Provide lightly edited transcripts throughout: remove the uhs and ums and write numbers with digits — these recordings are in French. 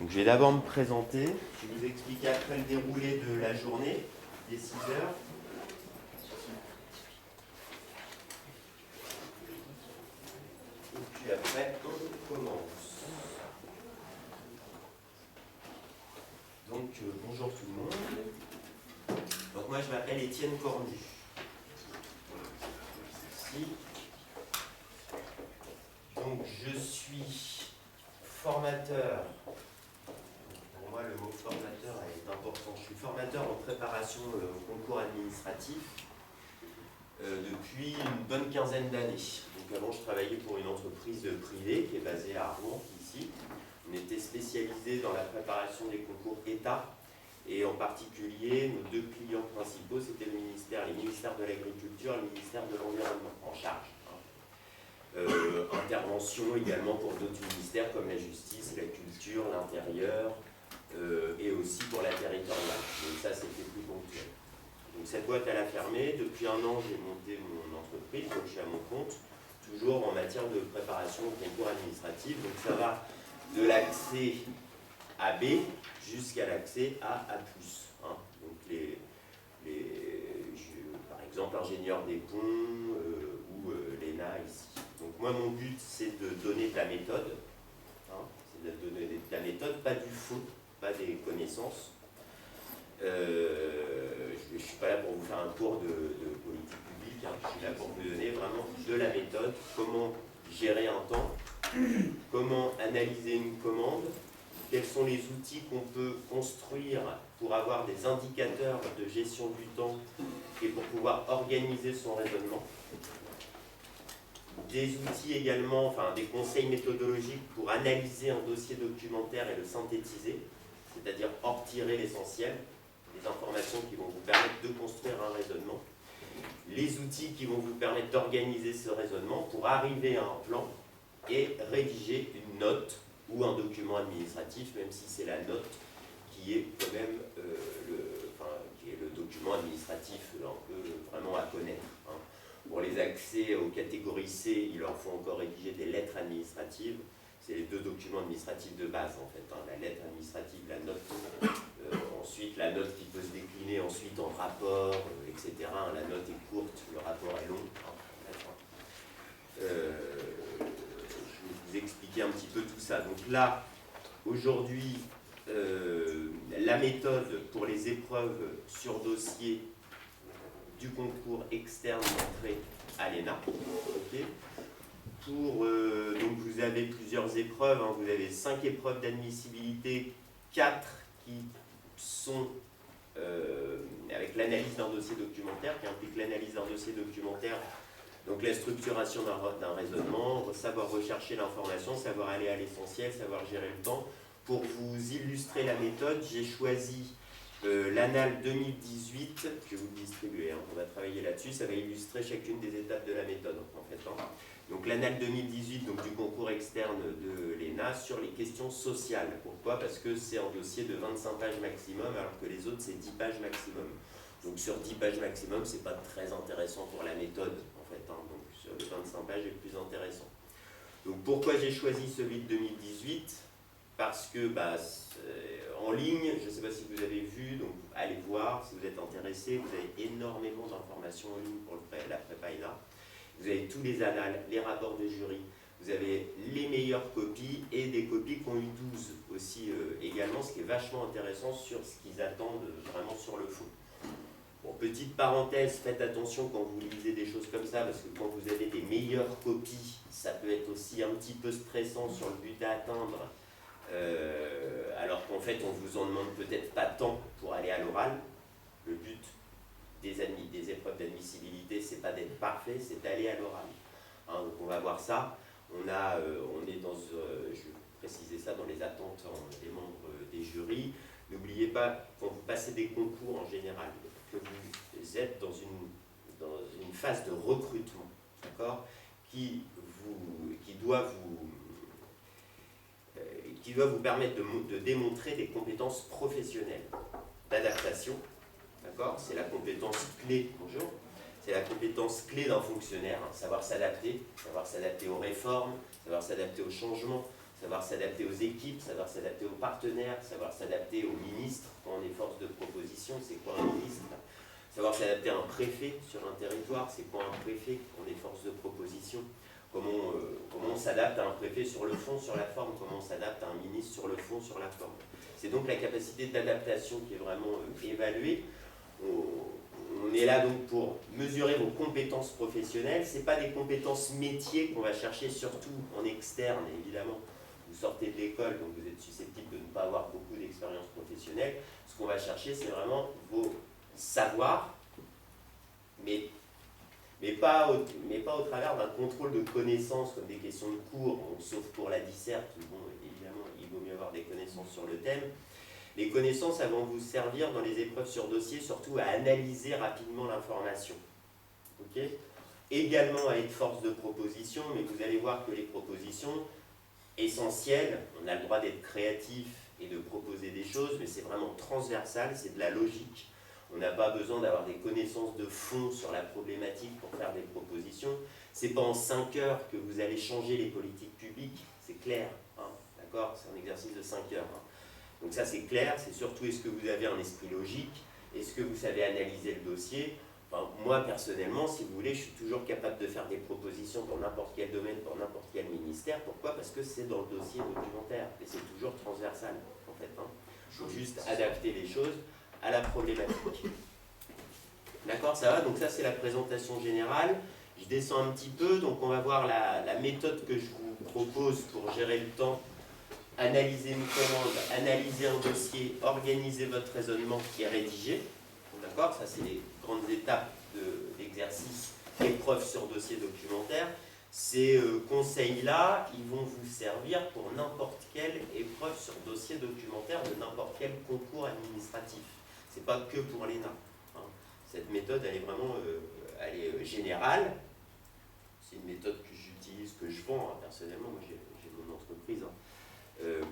Donc, je vais d'abord me présenter, je vais vous expliquer après le déroulé de la journée, des 6 heures. Et puis après, on commence. Donc, bonjour tout le monde. Donc, moi, je m'appelle Étienne Cornu. Ici. Donc, je suis formateur. Pour moi, le mot formateur est important. Je suis formateur en préparation au concours administratif depuis une bonne quinzaine d'années. Donc, avant, je travaillais pour une entreprise privée qui est basée à Rouen, ici. On était spécialisé dans la préparation des concours État. Et en particulier, nos deux clients principaux, c'était les ministères de l'Agriculture et le ministère de l'Environnement, en charge. Intervention également pour d'autres ministères comme la Justice, la Culture, l'Intérieur et aussi pour la territoriale. Donc ça, c'était plus ponctuel. Donc cette boîte, elle a fermé. Depuis un an, j'ai monté mon entreprise, donc je suis à mon compte, toujours en matière de préparation au concours administratif. Donc ça va de l'accès à B jusqu'à l'accès à A+. Hein. Donc par exemple, ingénieur des ponts ou l'ENA ici. Donc moi, mon but, c'est de donner de la méthode. Hein. C'est de donner de la méthode, pas du fond, pas des connaissances. Je ne suis pas là pour vous faire un cours de politique publique. Hein. Je suis là pour vous donner vraiment de la méthode, comment gérer un temps, comment analyser une commande, quels sont les outils qu'on peut construire pour avoir des indicateurs de gestion du temps et pour pouvoir organiser son raisonnement. Des outils également, enfin des conseils méthodologiques pour analyser un dossier documentaire et le synthétiser, c'est-à-dire en retirer l'essentiel, les informations qui vont vous permettre de construire un raisonnement, les outils qui vont vous permettre d'organiser ce raisonnement pour arriver à un plan et rédiger une note ou un document administratif, même si c'est la note qui est quand même le document administratif un peu vraiment à connaître. Hein. Pour les accès aux catégories C, il leur faut encore rédiger des lettres administratives. C'est les deux documents administratifs de base en fait. Hein. La lettre administrative, la note, ensuite la note qui peut se décliner ensuite en rapport, etc. La note est courte, le rapport est long. Je vais vous expliquer un petit peu tout ça. Donc là, aujourd'hui, la méthode pour les épreuves sur dossier du concours externe d'entrée à l'ENA. Okay. Donc vous avez plusieurs épreuves, hein. Vous avez 5 épreuves d'admissibilité, 4 qui sont avec l'analyse d'un dossier documentaire, qui implique l'analyse d'un dossier documentaire, donc la structuration d'un raisonnement, savoir rechercher l'information, savoir aller à l'essentiel, savoir gérer le temps. Pour vous illustrer la méthode, j'ai choisi l'annale 2018, je vais vous le distribuer, hein, on va travailler là-dessus, ça va illustrer chacune des étapes de la méthode en fait. Hein. Donc l'annale 2018 donc, du concours externe de l'ENA sur les questions sociales. Pourquoi? Parce que c'est un dossier de 25 pages maximum, alors que les autres c'est 10 pages maximum. Donc sur 10 pages maximum, c'est pas très intéressant pour la méthode en fait. Hein. Donc sur les 25 pages, est plus intéressant. Donc pourquoi j'ai choisi celui de 2018? Parce que en ligne, je ne sais pas si vous avez vu, donc allez voir, si vous êtes intéressé, vous avez énormément d'informations en ligne pour la prépa ENA. Vous avez tous les annales, les rapports de jury, vous avez les meilleures copies et des copies qui ont eu 12 aussi également, ce qui est vachement intéressant sur ce qu'ils attendent vraiment sur le fond. Bon, petite parenthèse, faites attention quand vous lisez des choses comme ça, parce que quand vous avez des meilleures copies, ça peut être aussi un petit peu stressant sur le but à atteindre. Alors qu'en fait on vous en demande peut-être pas tant pour aller à l'oral. Le but des épreuves d'admissibilité, c'est pas d'être parfait, c'est d'aller à l'oral. Hein, donc on va voir ça. On est dans, je vais préciser ça dans les attentes des membres des jurys. N'oubliez pas, quand vous passez des concours en général, que vous êtes dans une phase de recrutement, d'accord, qui doit vous permettre de démontrer des compétences professionnelles d'adaptation. D'accord ? C'est la compétence clé, bonjour, c'est la compétence clé d'un fonctionnaire, hein, savoir s'adapter aux réformes, savoir s'adapter aux changements, savoir s'adapter aux équipes, savoir s'adapter aux partenaires, savoir s'adapter aux ministres quand on est force de proposition, c'est quoi un ministre, savoir s'adapter à un préfet sur un territoire, c'est quoi un préfet quand on est force de proposition, comment on s'adapte à un préfet sur le fond, sur la forme, comment on s'adapte à un ministre sur le fond, sur la forme. C'est donc la capacité d'adaptation qui est vraiment évaluée. On est là donc pour mesurer vos compétences professionnelles. Ce n'est pas des compétences métiers qu'on va chercher, surtout en externe, évidemment. Vous sortez de l'école, donc vous êtes susceptible de ne pas avoir beaucoup d'expérience professionnelle. Ce qu'on va chercher, c'est vraiment vos savoirs, mais pas au travers d'un contrôle de connaissances comme des questions de cours, sauf pour la disserte, bon, évidemment, il vaut mieux avoir des connaissances sur le thème. Les connaissances, elles vont vous servir dans les épreuves sur dossier, surtout à analyser rapidement l'information. Okay, également à être force de proposition, mais vous allez voir que les propositions essentielles, on a le droit d'être créatif et de proposer des choses, mais c'est vraiment transversal, c'est de la logique. On n'a pas besoin d'avoir des connaissances de fond sur la problématique pour faire des propositions. Ce n'est pas en 5 heures que vous allez changer les politiques publiques, c'est clair, hein, d'accord, c'est un exercice de 5 heures. Hein. Donc ça c'est clair, c'est surtout est-ce que vous avez un esprit logique, est-ce que vous savez analyser le dossier. Enfin, moi personnellement, si vous voulez, je suis toujours capable de faire des propositions pour n'importe quel domaine, pour n'importe quel ministère. Pourquoi? Parce que c'est dans le dossier documentaire et c'est toujours transversal en fait. Hein. Il faut juste adapter les choses à la problématique. D'accord, ça va? Donc ça c'est la présentation générale. Je descends un petit peu, donc on va voir la méthode que je vous propose pour gérer le temps. Analyser une commande, analyser un dossier, organiser votre raisonnement qui est rédigé. D'accord, ça c'est les grandes étapes de l'exercice épreuve sur dossier documentaire. Ces conseils-là, ils vont vous servir pour n'importe quelle épreuve sur dossier documentaire de n'importe quel concours administratif. Ce n'est pas que pour l'ENA. Hein. Cette méthode, elle est vraiment elle est générale. C'est une méthode que j'utilise, que je vends hein, personnellement. Moi, j'ai mon entreprise. Hein.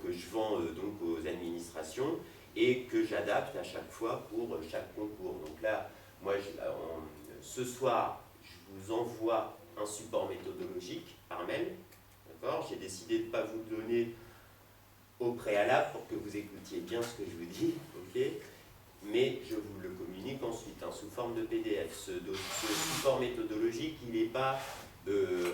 Que je vends donc aux administrations et que j'adapte à chaque fois pour chaque concours. Donc là, moi, ce soir, je vous envoie un support méthodologique par mail. D'accord ? J'ai décidé de ne pas vous le donner au préalable pour que vous écoutiez bien ce que je vous dis. Okay ? Mais je vous le communique ensuite hein, sous forme de PDF. Ce support méthodologique, il n'est pas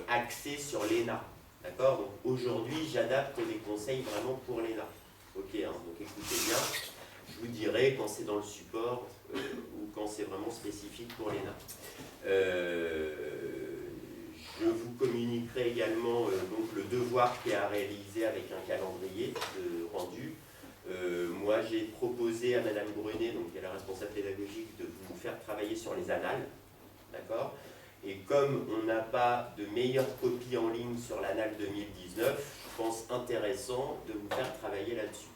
axé sur l'ENA. D'accord? Donc aujourd'hui, j'adapte les conseils vraiment pour l'ENA. Ok, hein, donc écoutez bien, je vous dirai quand c'est dans le support ou quand c'est vraiment spécifique pour l'ENA. Je vous communiquerai également donc le devoir qui est à réaliser avec un calendrier rendu. Moi, j'ai proposé à Madame Brunet, donc qui est la responsable pédagogique, de vous faire travailler sur les annales. D'accord? Et comme on n'a pas de meilleure copie en ligne sur l'annale 2019, je pense intéressant de vous faire travailler là-dessus.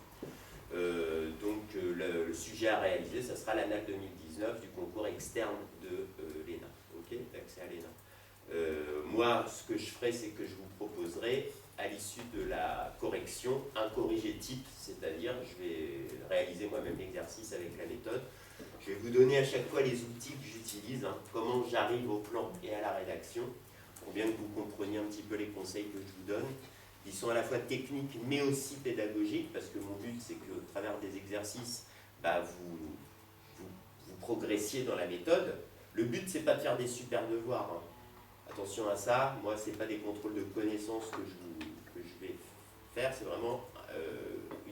Donc le sujet à réaliser, ça sera l'annale 2019 du concours externe de l'ENA, ok, d'accès à l'ENA. Moi, ce que je ferai, c'est que je vous proposerai, à l'issue de la correction, un corrigé type, c'est-à-dire je vais réaliser moi-même l'exercice avec la méthode. Je vais vous donner à chaque fois les outils que j'utilise, hein, comment j'arrive au plan et à la rédaction, pour bien que vous compreniez un petit peu les conseils que je vous donne. Ils sont à la fois techniques mais aussi pédagogiques, parce que mon but c'est qu'au travers des exercices, bah, vous progressiez dans la méthode. Le but c'est pas de faire des super devoirs. Hein. Attention à ça, moi c'est pas des contrôles de connaissances que je vais faire, c'est vraiment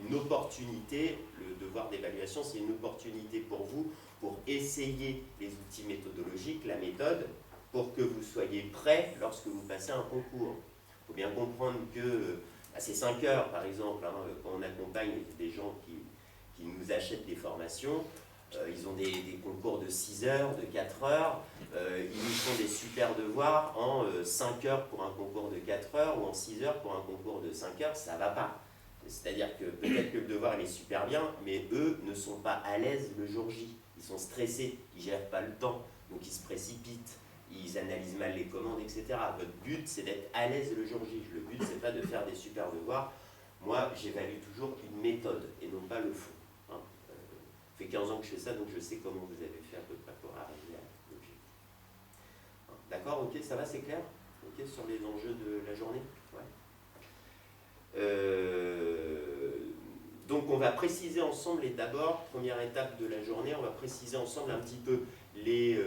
une opportunité, le devoir d'évaluation, c'est une opportunité pour vous, pour essayer les outils méthodologiques, la méthode, pour que vous soyez prêts lorsque vous passez un concours. Il faut bien comprendre que à ces 5 heures, par exemple, hein, quand on accompagne des gens qui nous achètent des formations, ils ont des concours de 6 heures, de 4 heures, ils nous font des super devoirs en 5 heures pour un concours de 4 heures ou en 6 heures pour un concours de 5 heures, ça ne va pas. C'est-à-dire que peut-être que le devoir il est super bien, mais eux ne sont pas à l'aise le jour J. Ils sont stressés, ils ne gèrent pas le temps, donc ils se précipitent, ils analysent mal les commandes, etc. Votre but, c'est d'être à l'aise le jour J. Le but, c'est pas de faire des super devoirs. Moi, j'évalue toujours une méthode et non pas le fond. Hein. Ça fait 15 ans que je fais ça, donc je sais comment vous avez fait à peu près pour arriver à l'objectif. Hein. D'accord, ok, ça va, c'est clair? Ok, sur les enjeux de la journée? Ouais. on va préciser ensemble, et d'abord, première étape de la journée, on va préciser ensemble un petit peu les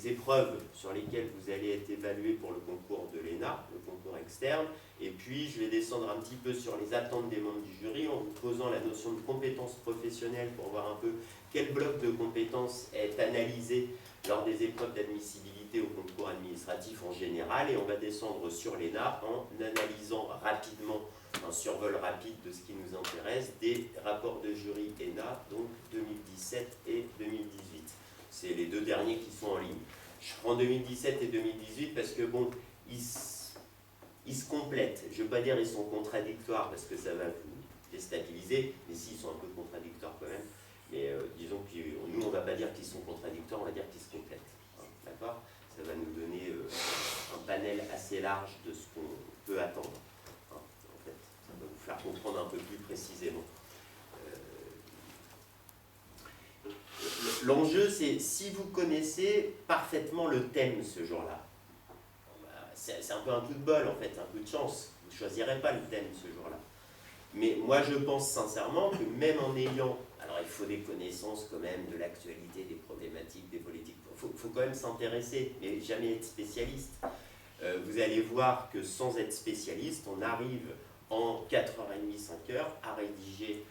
épreuves sur lesquelles vous allez être évalué pour le concours de l'ENA, le concours externe, et puis je vais descendre un petit peu sur les attentes des membres du jury en vous posant la notion de compétences professionnelles pour voir un peu quel bloc de compétences est analysé lors des épreuves d'admissibilité au concours administratif en général, et on va descendre sur l'ENA en analysant rapidement, un survol rapide de ce qui nous intéresse, des rapports de jury ENA, donc 2017 et 2018. C'est les deux derniers qui sont en ligne. Je prends 2017 et 2018 parce que, bon, ils se complètent. Je ne veux pas dire qu'ils sont contradictoires parce que ça va vous déstabiliser, mais si, ils sont un peu contradictoires quand même. Mais disons que nous, on ne va pas dire qu'ils sont contradictoires, on va dire qu'ils se complètent. Hein, d'accord ? Ça va nous donner un panel assez large de ce qu'on peut attendre. Hein, en fait, ça va vous faire comprendre un peu plus précisément. L'enjeu, c'est si vous connaissez parfaitement le thème ce jour-là, c'est un peu un coup de bol en fait, un coup de chance. Vous ne choisirez pas le thème ce jour-là. Mais moi je pense sincèrement que même en ayant, alors il faut des connaissances quand même de l'actualité, des problématiques, des politiques, il faut quand même s'intéresser, mais jamais être spécialiste. Vous allez voir que sans être spécialiste, on arrive en 4h30, 5h à rédiger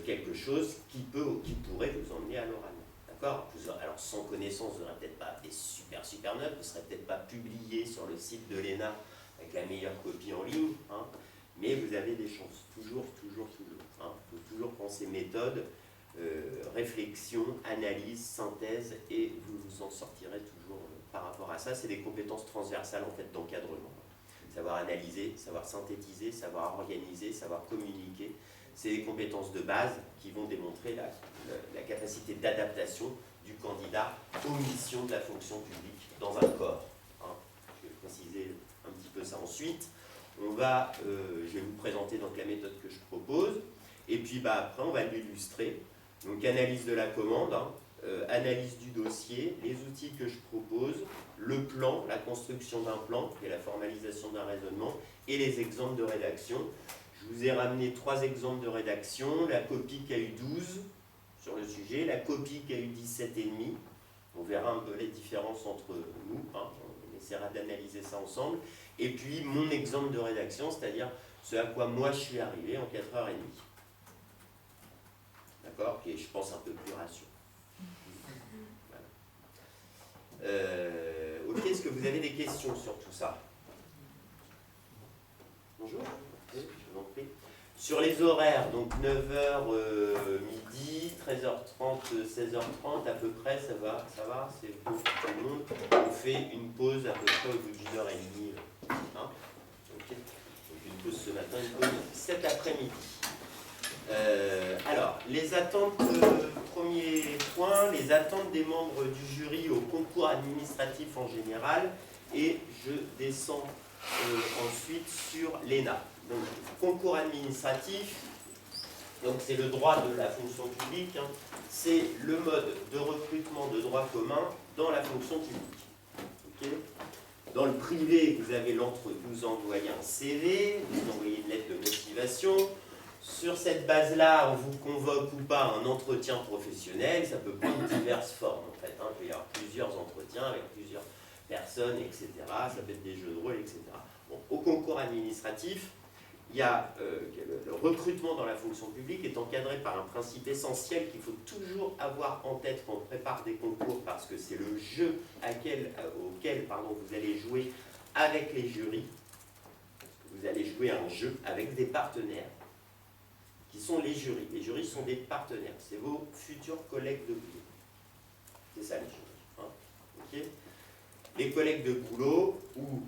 quelque chose qui pourrait vous emmener à l'oral. D'accord ? Alors sans connaissance, vous n'aurez peut-être pas des super notes, vous ne serez peut-être pas publié sur le site de l'ENA avec la meilleure copie en ligne, hein, mais vous avez des chances, toujours. Hein. Il faut toujours penser méthode, réflexion, analyse, synthèse, et vous vous en sortirez toujours par rapport à ça. C'est des compétences transversales en fait d'encadrement. Savoir analyser, savoir synthétiser, savoir organiser, savoir communiquer. C'est des compétences de base qui vont démontrer la capacité d'adaptation du candidat aux missions de la fonction publique dans un corps. Hein. Je vais préciser un petit peu ça ensuite. Je vais vous présenter donc la méthode que je propose, et puis après on va l'illustrer. Donc analyse de la commande, hein, analyse du dossier, les outils que je propose, le plan, la construction d'un plan et la formalisation d'un raisonnement, et les exemples de rédaction. Je vous ai ramené 3 exemples de rédaction, la copie qui a eu 12 sur le sujet, la copie qui a eu 17,5. On verra un peu les différences entre nous, hein, on essaiera d'analyser ça ensemble. Et puis mon exemple de rédaction, c'est-à-dire ce à quoi moi je suis arrivé en 4h30. D'accord ? Qui est, je pense, un peu plus rassurant. Voilà. Ok, est-ce que vous avez des questions sur tout ça ? Bonjour. Je vous en prie. Sur les horaires, donc 9h midi, 13h30, 16h30 à peu près, ça va, c'est pour tout le monde. On fait une pause à peu près au bout d'une heure et demie. Hein, okay. Donc une pause ce matin, une pause cet après-midi. Alors, les attentes, premier point, les attentes des membres du jury au concours administratif en général, et je descends ensuite sur l'ENA. Donc, concours administratif, donc c'est le droit de la fonction publique, hein, c'est le mode de recrutement de droit commun dans la fonction publique. Okay. Dans le privé, vous envoyez un CV, vous envoyez une lettre de motivation. Sur cette base-là, on vous convoque ou pas un entretien professionnel, ça peut prendre diverses formes en fait. Hein. Il peut y avoir plusieurs entretiens avec plusieurs personnes, etc. Ça peut être des jeux de rôle, etc. Bon, au concours administratif, il y a, le recrutement dans la fonction publique est encadré par un principe essentiel qu'il faut toujours avoir en tête quand on prépare des concours, parce que c'est le jeu auquel vous allez jouer avec les jurys. Vous allez jouer un jeu avec des partenaires qui sont les jurys. Les jurys sont des partenaires, c'est vos futurs collègues de boulot. C'est ça les jurys. Hein, okay. Les collègues de boulot ou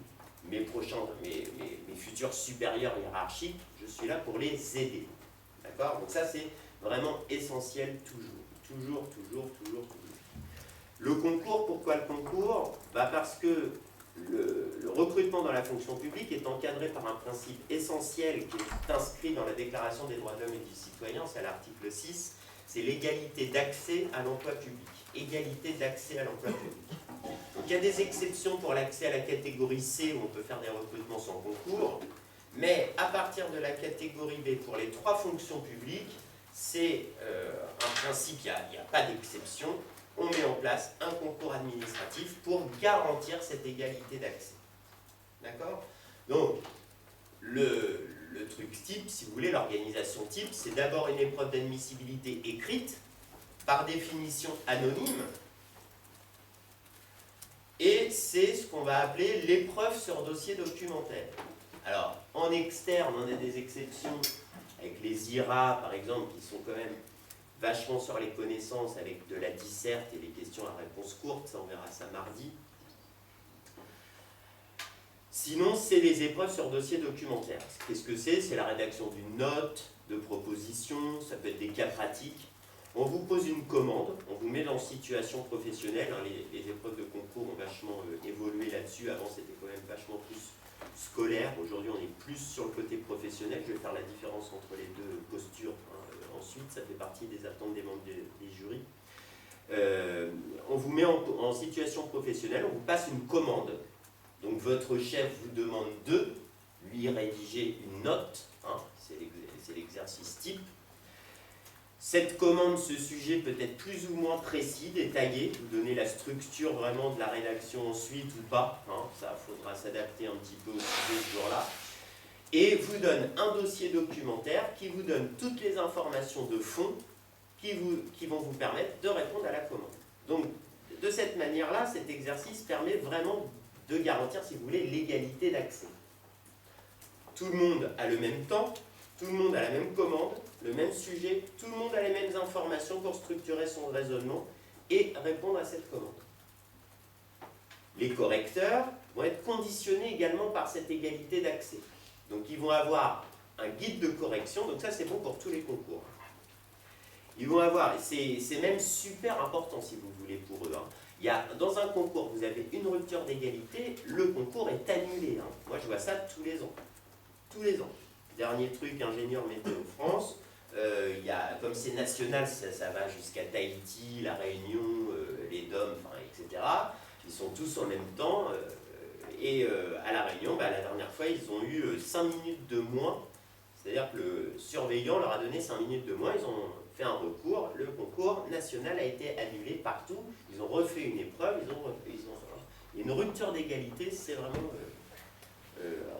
mes futurs supérieurs hiérarchiques, je suis là pour les aider. D'accord ? Donc ça c'est vraiment essentiel toujours. Le concours, pourquoi le concours ? Parce que le recrutement dans la fonction publique est encadré par un principe essentiel qui est inscrit dans la Déclaration des droits de l'homme et du citoyen, c'est à l'article 6, c'est l'égalité d'accès à l'emploi public. Égalité d'accès à l'emploi public. Donc il y a des exceptions pour l'accès à la catégorie C où on peut faire des recrutements sans concours, Mais à partir de la catégorie B, pour les 3 fonctions publiques, c'est un principe, il n'y a pas d'exception. On met en place un concours administratif pour garantir cette égalité d'accès. D'accord? Donc, le truc type, si vous voulez, l'organisation type, c'est d'abord une épreuve d'admissibilité écrite, par définition anonyme, et c'est ce qu'on va appeler l'épreuve sur dossier documentaire. Alors, en externe, on a des exceptions avec les IRA, par exemple, qui sont quand même vachement sur les connaissances, avec de la disserte et les questions à réponse courte, ça on verra ça mardi. Sinon, c'est les épreuves sur dossier documentaire. Qu'est-ce que c'est? C'est la rédaction d'une note, de proposition, ça peut être des cas pratiques. On vous pose une commande, on vous met dans situation professionnelle. Les épreuves de concours ont vachement évolué là-dessus. Avant, c'était quand même vachement plus scolaire. Aujourd'hui, on est plus sur le côté professionnel. Je vais faire la différence entre les deux postures. Ensuite, ça fait partie des attentes des membres des jurys. On vous met en situation professionnelle, on vous passe une commande. Donc votre chef vous demande de lui rédiger une note, c'est l'exercice type. Cette commande, ce sujet peut être plus ou moins précis, détaillé, vous donnez la structure vraiment de la rédaction ensuite ou pas, ça faudra s'adapter un petit peu au sujet ce jour-là. Et vous donne un dossier documentaire qui vous donne toutes les informations de fond qui vont vous permettre de répondre à la commande. Donc, de cette manière-là, cet exercice permet vraiment de garantir, si vous voulez, l'égalité d'accès. Tout le monde a le même temps, tout le monde a la même commande, le même sujet, tout le monde a les mêmes informations pour structurer son raisonnement et répondre à cette commande. Les correcteurs vont être conditionnés également par cette égalité d'accès. Donc ils vont avoir un guide de correction, donc ça c'est bon pour tous les concours. Ils vont avoir, c'est même super important si vous voulez pour eux. Il y a, dans un concours, vous avez une rupture d'égalité, le concours est annulé. Moi je vois ça tous les ans. Tous les ans. Dernier truc, ingénieur météo France, comme c'est national, ça va jusqu'à Tahiti, La Réunion, les DOM, etc. Ils sont tous en même temps. À La Réunion, la dernière fois, ils ont eu 5 minutes de moins. C'est-à-dire que le surveillant leur a donné 5 minutes de moins. Ils ont fait un recours. Le concours national a été annulé partout. Ils ont refait une épreuve. Il y a une rupture d'égalité. C'est vraiment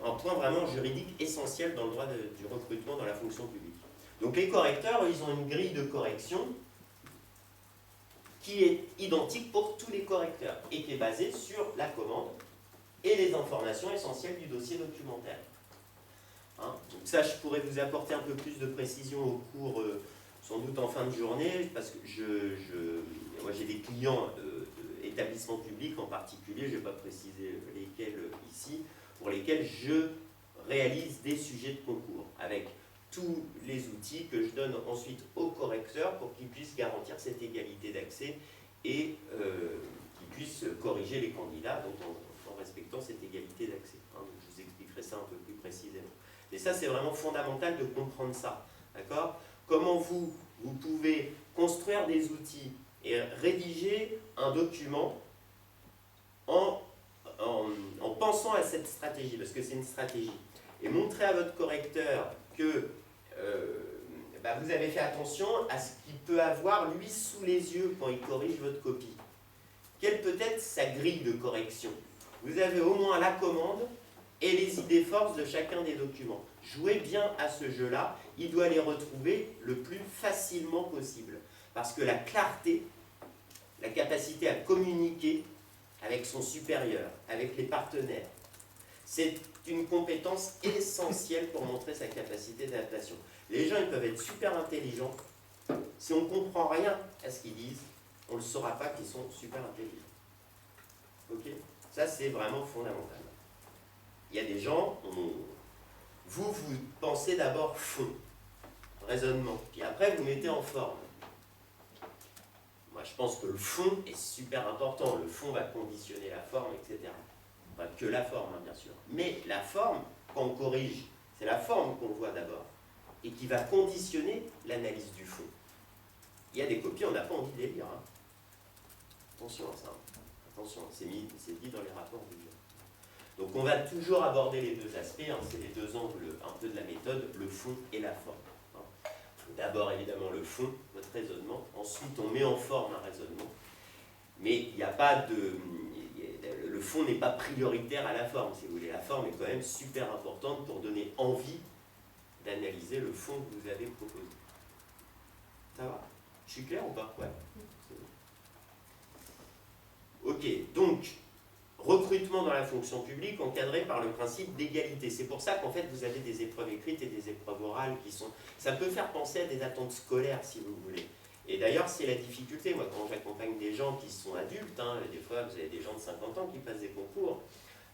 un point vraiment juridique essentiel dans le droit du recrutement dans la fonction publique. Donc les correcteurs, ils ont une grille de correction qui est identique pour tous les correcteurs et qui est basée sur la commande et les informations essentielles du dossier documentaire. Donc ça, je pourrais vous apporter un peu plus de précision au cours, sans doute en fin de journée, parce que moi j'ai des clients d'établissements publics en particulier, je ne vais pas préciser lesquels ici, pour lesquels je réalise des sujets de concours, avec tous les outils que je donne ensuite aux correcteurs pour qu'ils puissent garantir cette égalité d'accès et qu'ils puissent corriger les candidats donc en respectant cette égalité d'accès. Donc je vous expliquerai ça un peu plus précisément. Et ça, c'est vraiment fondamental de comprendre ça. D'accord ? Comment vous pouvez construire des outils et rédiger un document en pensant à cette stratégie, parce que c'est une stratégie. Et montrer à votre correcteur que vous avez fait attention à ce qu'il peut avoir, lui, sous les yeux quand il corrige votre copie. Quelle peut être sa grille de correction? Vous avez au moins la commande et les idées forces de chacun des documents. Jouez bien à ce jeu-là, il doit les retrouver le plus facilement possible. Parce que la clarté, la capacité à communiquer avec son supérieur, avec les partenaires, c'est une compétence essentielle pour montrer sa capacité d'adaptation. Les gens, ils peuvent être super intelligents. Si on ne comprend rien à ce qu'ils disent, on ne saura pas qu'ils sont super intelligents. Ok ? Ça, c'est vraiment fondamental. Il y a des gens, vous pensez d'abord fond, raisonnement, puis après vous mettez en forme. Moi, je pense que le fond est super important. Le fond va conditionner la forme, etc. Pas que la forme, bien sûr. Mais la forme, quand on corrige, c'est la forme qu'on voit d'abord et qui va conditionner l'analyse du fond. Il y a des copies, on n'a pas envie de les lire. Attention à ça. Attention, c'est dit dans les rapports du jury. Donc on va toujours aborder les deux aspects, hein, c'est les deux angles un peu de la méthode, le fond et la forme. Hein. D'abord évidemment le fond, votre raisonnement, ensuite on met en forme un raisonnement, mais il n'y a pas de... Le fond n'est pas prioritaire à la forme, si vous voulez. La forme est quand même super importante pour donner envie d'analyser le fond que vous avez proposé. Ça va? Je suis clair ou pas? Ouais. Ok, donc, recrutement dans la fonction publique encadré par le principe d'égalité. C'est pour ça qu'en fait, vous avez des épreuves écrites et des épreuves orales qui sont... Ça peut faire penser à des attentes scolaires, si vous voulez. Et d'ailleurs, c'est la difficulté. Moi, quand j'accompagne des gens qui sont adultes, hein, des fois, vous avez des gens de 50 ans qui passent des concours,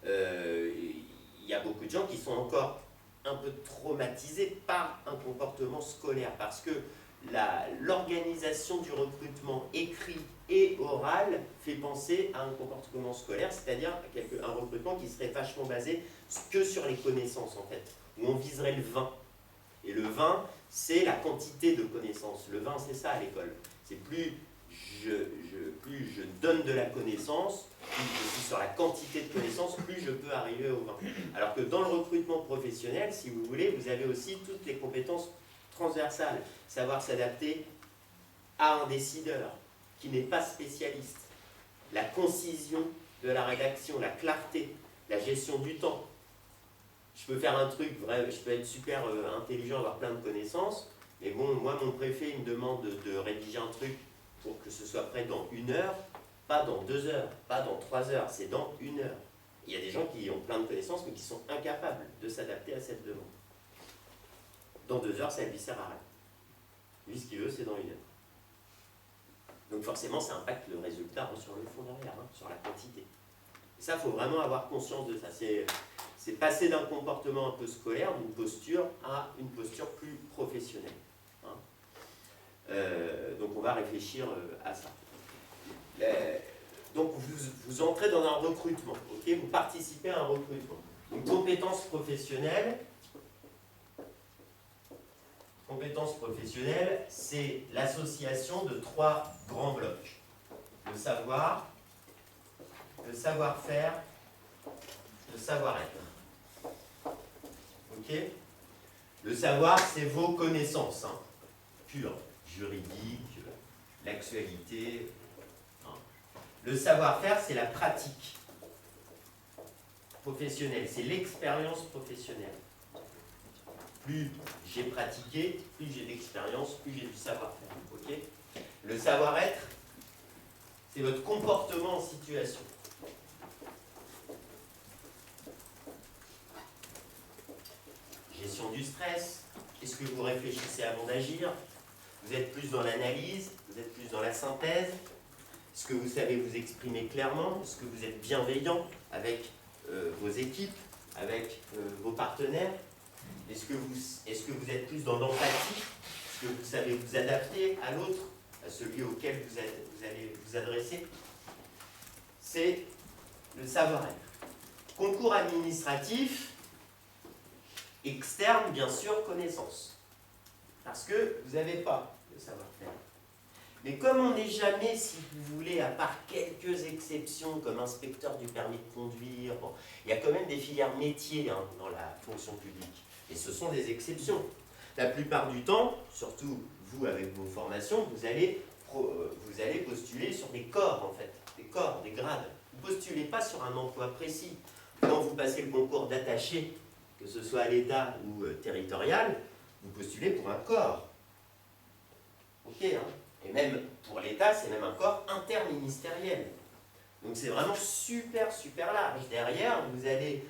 il y a beaucoup de gens qui sont encore un peu traumatisés par un comportement scolaire, parce que l'organisation du recrutement écrit et oral fait penser à un comportement scolaire, c'est-à-dire un recrutement qui serait vachement basé que sur les connaissances, en fait, où on viserait le 20. Et le 20, c'est la quantité de connaissances. Le 20, c'est ça à l'école. C'est plus je donne de la connaissance, plus je suis sur la quantité de connaissances, plus je peux arriver au 20. Alors que dans le recrutement professionnel, si vous voulez, vous avez aussi toutes les compétences transversales. Savoir s'adapter à un décideur qui n'est pas spécialiste. La concision de la rédaction, la clarté, la gestion du temps. Je peux faire un truc, je peux être super intelligent, avoir plein de connaissances, mais bon, moi, mon préfet, il me demande de rédiger un truc pour que ce soit prêt dans 1 heure, pas dans 2 heures, pas dans 3 heures, c'est dans 1 heure. Il y a des gens qui ont plein de connaissances, mais qui sont incapables de s'adapter à cette demande. Dans 2 heures, ça ne lui sert à rien. Lui, ce qu'il veut, c'est dans 1 heure. Donc forcément, ça impacte le résultat hein, sur le fond derrière, hein, sur la quantité. Et ça, il faut vraiment avoir conscience de ça. C'est passer d'un comportement un peu scolaire, d'une posture, à une posture plus professionnelle. Hein. Donc on va réfléchir à ça. Donc vous entrez dans un recrutement, okay, vous participez à un recrutement. Une compétence professionnelle, c'est l'association de 3 grands blocs. Le savoir, le savoir-faire, le savoir-être. Ok? Le savoir, c'est vos connaissances, hein, pures, juridiques, l'actualité. Hein. Le savoir-faire, c'est la pratique professionnelle, c'est l'expérience professionnelle. Plus j'ai pratiqué, plus j'ai d'expérience, plus j'ai du savoir-faire. Okay? Le savoir-être, c'est votre comportement en situation. Gestion du stress, est-ce que vous réfléchissez avant d'agir? Vous êtes plus dans l'analyse, vous êtes plus dans la synthèse? Est-ce que vous savez vous exprimer clairement? Est-ce que vous êtes bienveillant avec vos équipes, avec vos partenaires? Est-ce que vous êtes plus dans l'empathie? Est-ce que vous savez vous adapter à l'autre, à celui auquel vous allez vous adresser? C'est le savoir-être. Concours administratif, externe, bien sûr, connaissance. Parce que vous n'avez pas le savoir-faire. Mais comme on n'est jamais, si vous voulez, à part quelques exceptions, comme inspecteur du permis de conduire, bon, il y a quand même des filières métiers hein, dans la fonction publique. Et ce sont des exceptions. La plupart du temps, surtout vous avec vos formations, vous allez postuler sur des corps en fait, des corps, des grades. Vous ne postulez pas sur un emploi précis. Quand vous passez le concours d'attaché, que ce soit à l'État ou territorial, vous postulez pour un corps. Ok, hein? Et même pour l'État, c'est même un corps interministériel. Donc c'est vraiment super, super large. Derrière, vous allez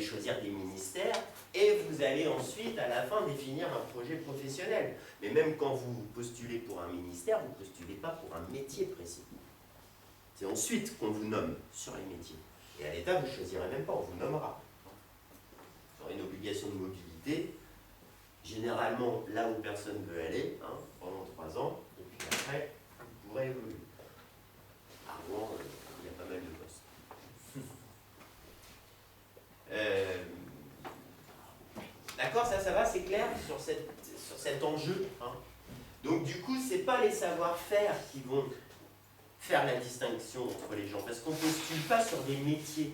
choisir des ministères et vous allez ensuite, à la fin, définir un projet professionnel. Mais même quand vous postulez pour un ministère, vous ne postulez pas pour un métier précis. C'est ensuite qu'on vous nomme sur les métiers. Et à l'État, vous ne choisirez même pas, on vous nommera. Vous aurez une obligation de mobilité, généralement là où personne ne veut aller, hein, pendant 3 ans, et puis après, vous pourrez évoluer. À Rouen, il y a pas mal de postes. D'accord, ça va, c'est clair sur cet enjeu. Hein. Donc du coup, ce n'est pas les savoir-faire qui vont faire la distinction entre les gens, parce qu'on ne postule pas sur des métiers,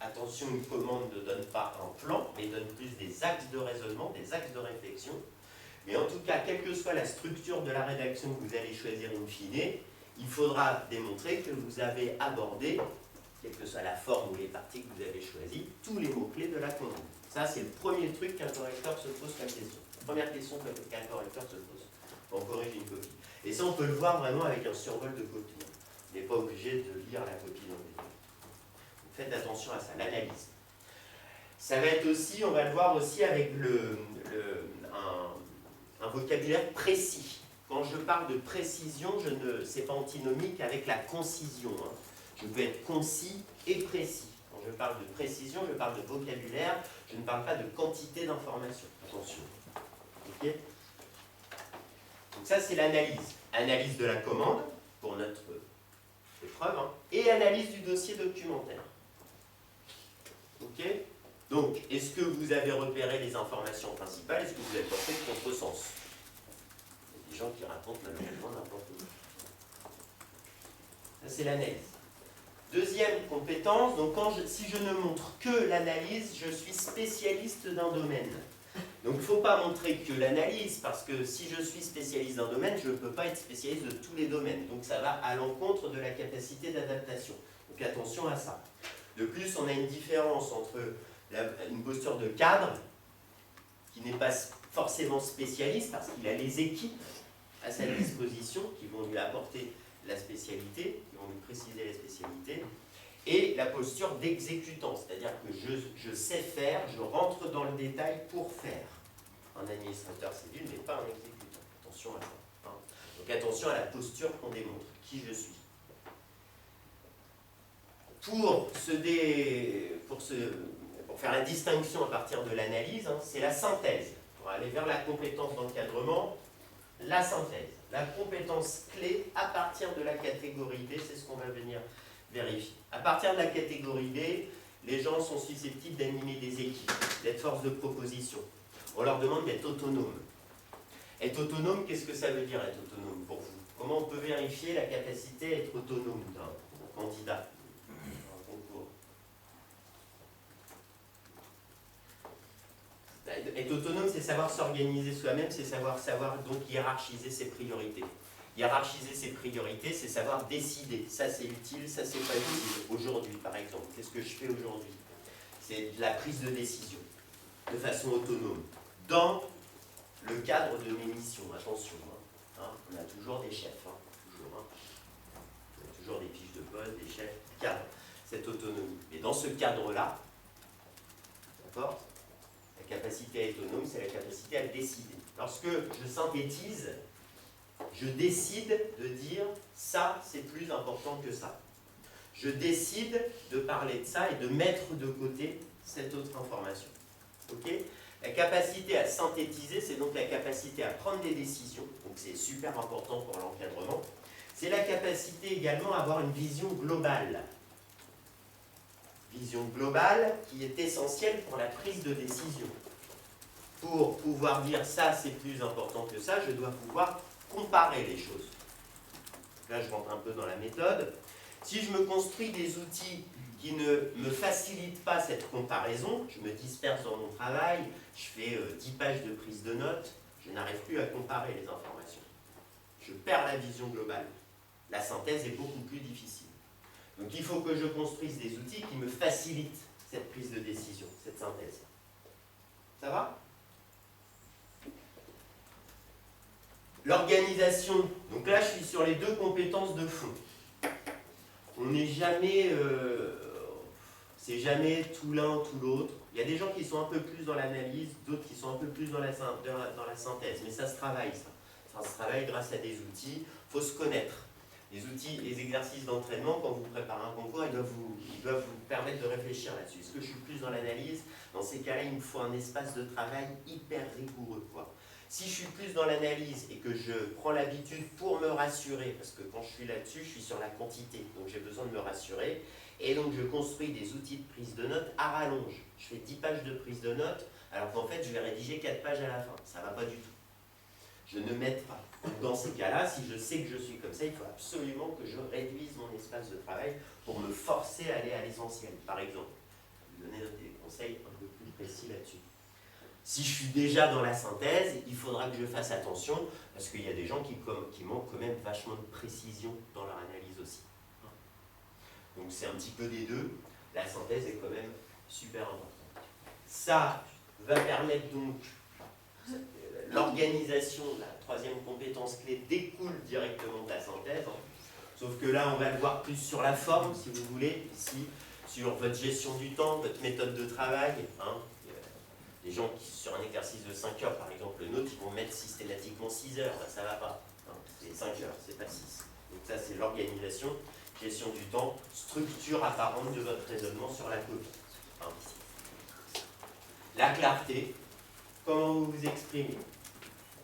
Attention, une commande ne donne pas un plan, mais donne plus des axes de raisonnement, des axes de réflexion. Mais en tout cas, quelle que soit la structure de la rédaction que vous allez choisir in fine, il faudra démontrer que vous avez abordé, quelle que soit la forme ou les parties que vous avez choisies, tous les mots-clés de la commande. Ça, c'est le premier truc qu'un correcteur se pose comme question. Première question qu'un correcteur se pose. On corrige une copie. Et ça, on peut le voir vraiment avec un survol de copie. On n'est pas obligé de lire la copie dans les détail. Faites attention à ça, l'analyse. Ça va être aussi, on va le voir aussi avec un vocabulaire précis. Quand je parle de précision, c'est pas antinomique avec la concision. Hein. Je peux être concis et précis. Quand je parle de précision, je parle de vocabulaire, je ne parle pas de quantité d'informations. Attention. Ok ? Donc ça, c'est l'analyse. Analyse de la commande, pour notre épreuve, hein, et analyse du dossier documentaire. Ok ? Donc, est-ce que vous avez repéré les informations principales? Est-ce que vous avez pensé de contresens? Il y a des gens qui racontent malheureusement n'importe quoi. Ça, c'est l'analyse. Deuxième compétence, donc si je ne montre que l'analyse, je suis spécialiste d'un domaine. Donc il ne faut pas montrer que l'analyse, parce que si je suis spécialiste d'un domaine, je ne peux pas être spécialiste de tous les domaines. Donc ça va à l'encontre de la capacité d'adaptation. Donc attention à ça. De plus, on a une différence entre une posture de cadre, qui n'est pas forcément spécialiste, parce qu'il a les équipes à sa disposition, qui vont lui apporter la spécialité, qui vont lui préciser la spécialité, et la posture d'exécutant, c'est-à-dire que je sais faire, je rentre dans le détail pour faire. Un administrateur civil n'est pas un exécutant. Attention à ça. Hein. Donc attention à la posture qu'on démontre, qui je suis. Pour faire la distinction à partir de l'analyse, hein, c'est la synthèse. Pour aller vers la compétence d'encadrement, la synthèse. La compétence clé à partir de la catégorie B, c'est ce qu'on va venir vérifier. À partir de la catégorie B, les gens sont susceptibles d'animer des équipes, d'être force de proposition. On leur demande d'être autonomes. Être autonome, qu'est-ce que ça veut dire être autonome pour vous? Comment on peut vérifier la capacité à être autonome d'un candidat? Être autonome, c'est savoir s'organiser soi-même, c'est savoir donc hiérarchiser ses priorités. Hiérarchiser ses priorités, c'est savoir décider. Ça, c'est utile, ça, c'est pas utile. Aujourd'hui, par exemple, qu'est-ce que je fais aujourd'hui? C'est de la prise de décision, de façon autonome, dans le cadre de mes missions. Attention, hein. On a toujours des chefs, hein. Toujours, hein. On a toujours des fiches de poste, des chefs, cadre, cette autonomie. Et dans ce cadre-là, d'accord, la capacité à être autonome, c'est la capacité à décider. Lorsque je synthétise, je décide de dire ça, c'est plus important que ça. Je décide de parler de ça et de mettre de côté cette autre information. Ok ? La capacité à synthétiser, c'est donc la capacité à prendre des décisions. Donc c'est super important pour l'encadrement. C'est la capacité également à avoir une vision globale. Vision globale qui est essentielle pour la prise de décision. Pour pouvoir dire ça, c'est plus important que ça, je dois pouvoir comparer les choses. Là, je rentre un peu dans la méthode. Si je me construis des outils qui ne me facilitent pas cette comparaison, je me disperse dans mon travail, je fais 10 pages de prise de notes, je n'arrive plus à comparer les informations. Je perds la vision globale. La synthèse est beaucoup plus difficile. Donc il faut que je construise des outils qui me facilitent cette prise de décision, cette synthèse. Ça va ? L'organisation, donc là je suis sur les deux compétences de fond. On n'est jamais, c'est jamais tout l'un, tout l'autre. Il y a des gens qui sont un peu plus dans l'analyse, d'autres qui sont un peu plus dans la synthèse, mais ça se travaille ça. Ça se travaille grâce à des outils, il faut se connaître. Les outils, les exercices d'entraînement, quand vous préparez un concours, ils doivent vous permettre de réfléchir là-dessus. Est-ce que je suis plus dans l'analyse? Dans ces cas-là, il me faut un espace de travail hyper rigoureux, quoi. Si je suis plus dans l'analyse et que je prends l'habitude pour me rassurer, parce que quand je suis là-dessus, je suis sur la quantité, donc j'ai besoin de me rassurer, et donc je construis des outils de prise de notes à rallonge. Je fais 10 pages de prise de notes, alors qu'en fait, je vais rédiger 4 pages à la fin. Ça ne va pas du tout. Je ne m'aide pas. Donc dans ces cas-là, si je sais que je suis comme ça, il faut absolument que je réduise mon espace de travail pour me forcer à aller à l'essentiel, par exemple. donner des conseils un peu plus précis là-dessus. Si je suis déjà dans la synthèse, il faudra que je fasse attention, parce qu'il y a des gens qui manquent quand même vachement de précision dans leur analyse aussi. Donc c'est un petit peu des deux, la synthèse est quand même super importante. Ça va permettre donc, l'organisation, la troisième compétence clé découle directement de la synthèse, sauf que là on va le voir plus sur la forme, si vous voulez, ici, sur votre gestion du temps, votre méthode de travail. Les gens qui, sur un exercice de 5 heures, par exemple le nôtre, ils vont mettre systématiquement 6 heures, ça ne va pas. C'est 5 heures, c'est pas 6. Donc ça c'est l'organisation, gestion du temps, structure apparente de votre raisonnement sur la copie. La clarté, comment vous vous exprimez.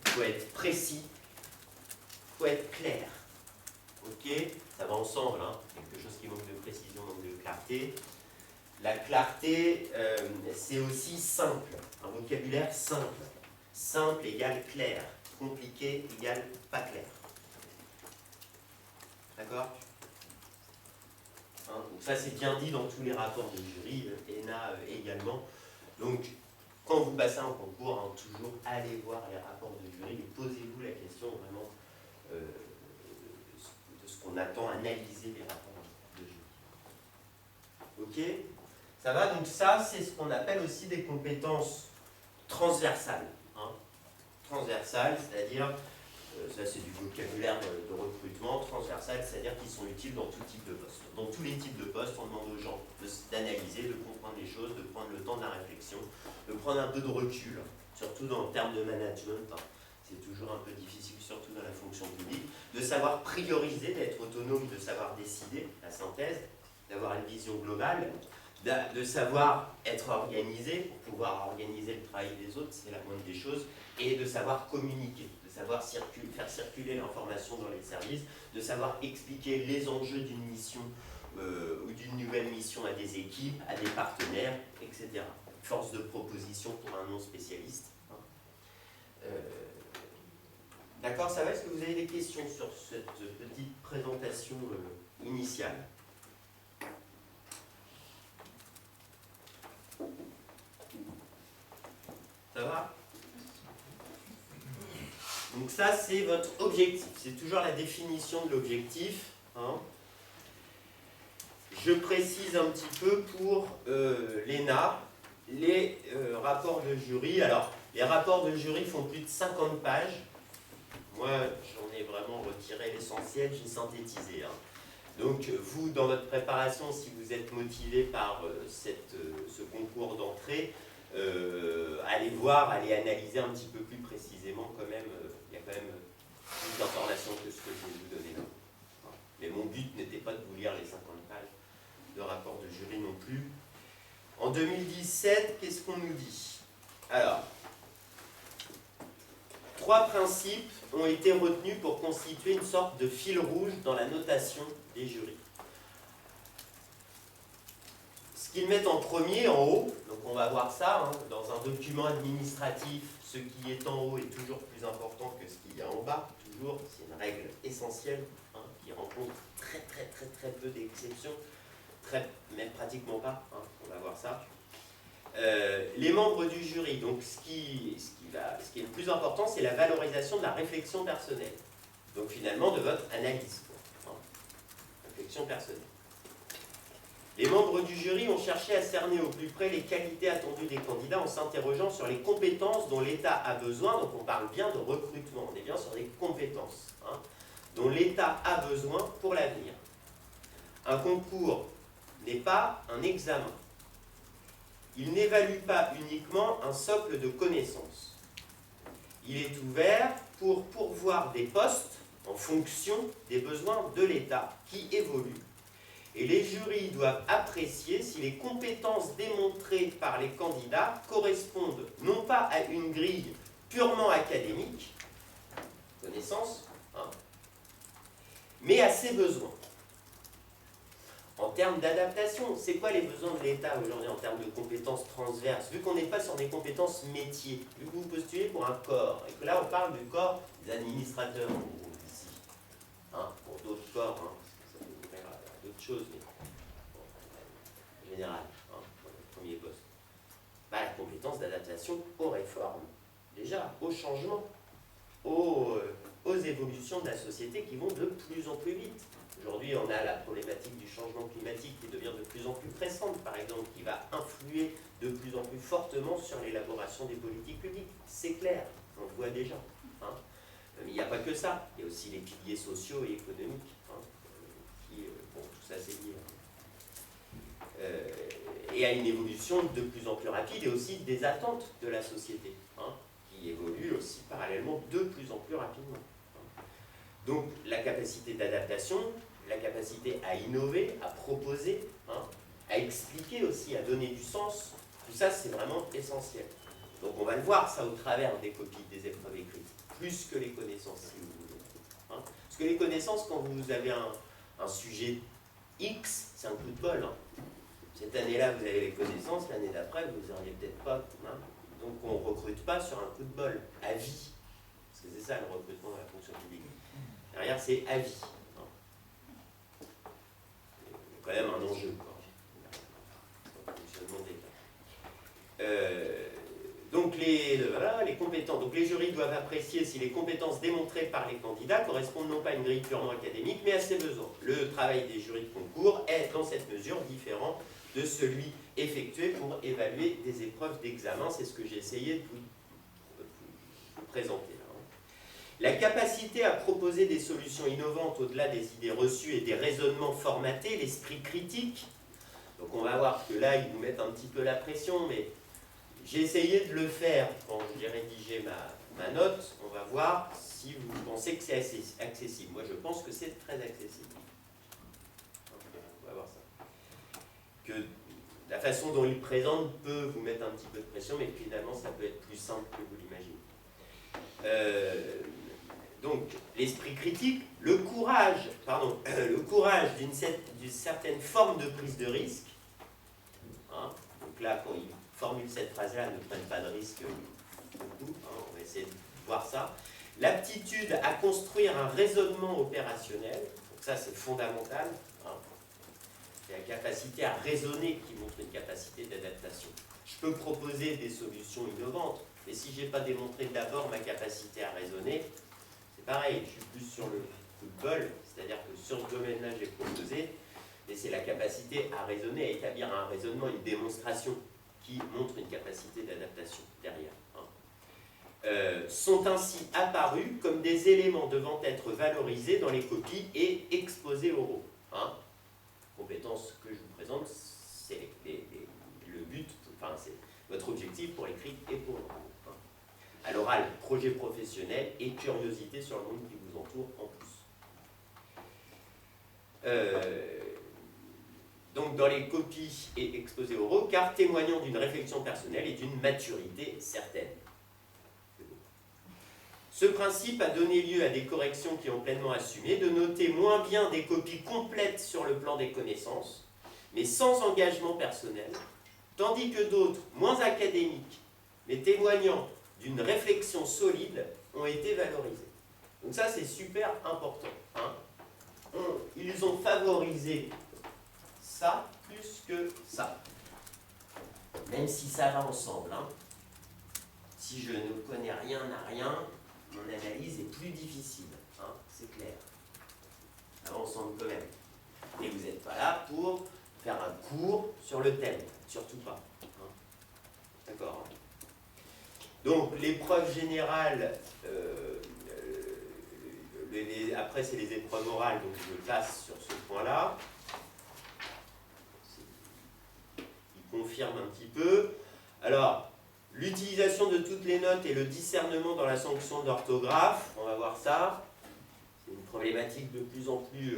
Il faut être précis, il faut être clair. Ok, ça va ensemble, hein. Quelque chose qui manque de précision, manque de clarté. La clarté, c'est aussi simple, un vocabulaire simple. Simple égale clair, compliqué égale pas clair. D'accord? Donc ça c'est bien dit dans tous les rapports de jury, ENA également. Donc quand vous passez un concours, toujours allez voir les rapports de jury et posez-vous la question vraiment de ce qu'on attend, analyser les rapports de jury. Ok? Ça va, donc ça, c'est ce qu'on appelle aussi des compétences transversales. Transversales, c'est-à-dire, ça c'est du vocabulaire de recrutement, transversales, c'est-à-dire qu'ils sont utiles dans tout type de poste. Dans tous les types de postes, on demande aux gens d'analyser, de comprendre les choses, de prendre le temps de la réflexion, de prendre un peu de recul, surtout dans le terme de management. C'est toujours un peu difficile, surtout dans la fonction publique, de savoir prioriser, d'être autonome, de savoir décider, la synthèse, d'avoir une vision globale, de savoir être organisé pour pouvoir organiser le travail des autres, c'est la moindre des choses, et de savoir communiquer, de savoir faire circuler l'information dans les services, de savoir expliquer les enjeux d'une mission ou d'une nouvelle mission à des équipes, à des partenaires, etc. Force de proposition pour un non-spécialiste. D'accord, ça va? Est-ce que vous avez des questions sur cette petite présentation initiale? Ça va? Donc ça, c'est votre objectif. C'est toujours la définition de l'objectif. Je précise un petit peu pour l'ENA, les rapports de jury. Alors, les rapports de jury font plus de 50 pages. Moi, j'en ai vraiment retiré l'essentiel, j'ai synthétisé. Donc, vous, dans votre préparation, si vous êtes motivé par ce concours d'entrée, allez voir, allez analyser un petit peu plus précisément quand même. Il y a quand même plus d'informations que ce que je vais vous donner là. Mais mon but n'était pas de vous lire les 50 pages de rapport de jury non plus. En 2017, qu'est-ce qu'on nous dit? Alors, 3 principes ont été retenus pour constituer une sorte de fil rouge dans la notation des jurys. Ce qu'ils mettent en premier, en haut, donc on va voir ça, dans un document administratif, ce qui est en haut est toujours plus important que ce qu'il y a en bas, toujours, c'est une règle essentielle, qui rencontre très peu d'exceptions, même pratiquement pas, on va voir ça. Les membres du jury, donc ce qui est le plus important, c'est la valorisation de la réflexion personnelle. Donc finalement de votre analyse. Réflexion personnelle. Les membres du jury ont cherché à cerner au plus près les qualités attendues des candidats en s'interrogeant sur les compétences dont l'État a besoin, donc on parle bien de recrutement, on est bien sur les compétences, dont l'État a besoin pour l'avenir. Un concours n'est pas un examen. Il n'évalue pas uniquement un socle de connaissances. Il est ouvert pour pourvoir des postes en fonction des besoins de l'État qui évoluent. Et les jurys doivent apprécier si les compétences démontrées par les candidats correspondent non pas à une grille purement académique, connaissance, mais à ses besoins. En termes d'adaptation, c'est quoi les besoins de l'État aujourd'hui en termes de compétences transverses? Vu qu'on n'est pas sur des compétences métiers, vu que vous postulez pour un corps, et que là on parle du corps des administrateurs ici, pour d'autres corps, parce que ça peut ouvrir à d'autres choses, mais bon, en général, pour le premier adaptation aux réformes, déjà, aux changements, aux évolutions de la société qui vont de plus en plus vite. Aujourd'hui, on a la problématique du changement climatique qui devient de plus en plus pressante, par exemple, qui va influer de plus en plus fortement sur l'élaboration des politiques publiques. C'est clair, on le voit déjà. Hein. Mais il n'y a pas que ça, il y a aussi les piliers sociaux et économiques, hein, qui, bon, tout ça c'est lié. Et à une évolution de plus en plus rapide et aussi des attentes de la société, hein, qui évoluent aussi parallèlement de plus en plus rapidement. Donc la capacité d'adaptation, la capacité à innover, à proposer, hein, à expliquer aussi, à donner du sens, tout ça c'est vraiment essentiel. Donc on va le voir ça au travers des copies des épreuves écrites, plus que les connaissances si vous voulez. Hein. Parce que les connaissances, quand vous avez un sujet X, c'est un coup de bol. Hein. Cette année-là, vous avez les connaissances, l'année d'après, vous n'auriez peut-être pas. Hein. Donc on ne recrute pas sur un coup de bol, à vie. Parce que c'est ça le recrutement dans la fonction publique. Derrière, c'est à vie. Hein. Il y a quand même un enjeu. Quoi. Le fonctionnement d'État. Donc les compétences. Donc les jurys doivent apprécier si les compétences démontrées par les candidats correspondent non pas à une grille purement académique, mais à ses besoins. Le travail des jurys de concours est, dans cette mesure, différent de celui effectué pour évaluer des épreuves d'examen. C'est ce que j'ai essayé de vous présenter là. La capacité à proposer des solutions innovantes au-delà des idées reçues et des raisonnements formatés, l'esprit critique. Donc on va voir que là, ils nous mettent un petit peu la pression, mais j'ai essayé de le faire quand j'ai rédigé ma note. On va voir si vous pensez que c'est accessible. Moi, je pense que c'est très accessible. On va voir ça. Que la façon dont il présente peut vous mettre un petit peu de pression, mais finalement, ça peut être plus simple que vous l'imaginez. Donc, l'esprit critique, le courage d'une certaine forme de prise de risque. Hein, donc là, quand il formule cette phrase-là, ne prennent pas de risque beaucoup, hein, on va essayer de voir ça. L'aptitude à construire un raisonnement opérationnel, donc ça c'est fondamental, hein. C'est la capacité à raisonner qui montre une capacité d'adaptation. Je peux proposer des solutions innovantes, mais si je n'ai pas démontré d'abord ma capacité à raisonner, c'est pareil, je suis plus sur le coup de bol, c'est-à-dire que sur ce domaine-là j'ai proposé, mais c'est la capacité à raisonner, à établir un raisonnement, une démonstration qui montre une capacité d'adaptation derrière. Hein. Sont ainsi apparus comme des éléments devant être valorisés dans les copies et exposés oraux. Hein. Compétences que je vous présente, c'est le but, enfin c'est votre objectif pour l'écrit et pour l'oral. Hein. À l'oral, projet professionnel et curiosité sur le monde qui vous entoure en plus. Donc dans les copies et exposés oraux, car témoignant d'une réflexion personnelle et d'une maturité certaine. Ce principe a donné lieu à des corrections qui ont pleinement assumé de noter moins bien des copies complètes sur le plan des connaissances, mais sans engagement personnel, tandis que d'autres, moins académiques, mais témoignant d'une réflexion solide, ont été valorisées. Donc ça c'est super important. Hein. Ils ont favorisé ça plus que ça. Même si ça va ensemble. Hein. Si je ne connais rien à rien, mon analyse est plus difficile. Hein, c'est clair. Ça va ensemble quand même. Et vous n'êtes pas là pour faire un cours sur le thème. Surtout pas. Hein. D'accord. Hein. Donc, l'épreuve générale, après c'est les épreuves orales, donc je passe sur ce point-là. Confirme un petit peu. Alors, l'utilisation de toutes les notes et le discernement dans la sanction d'orthographe, on va voir ça. C'est une problématique de plus en plus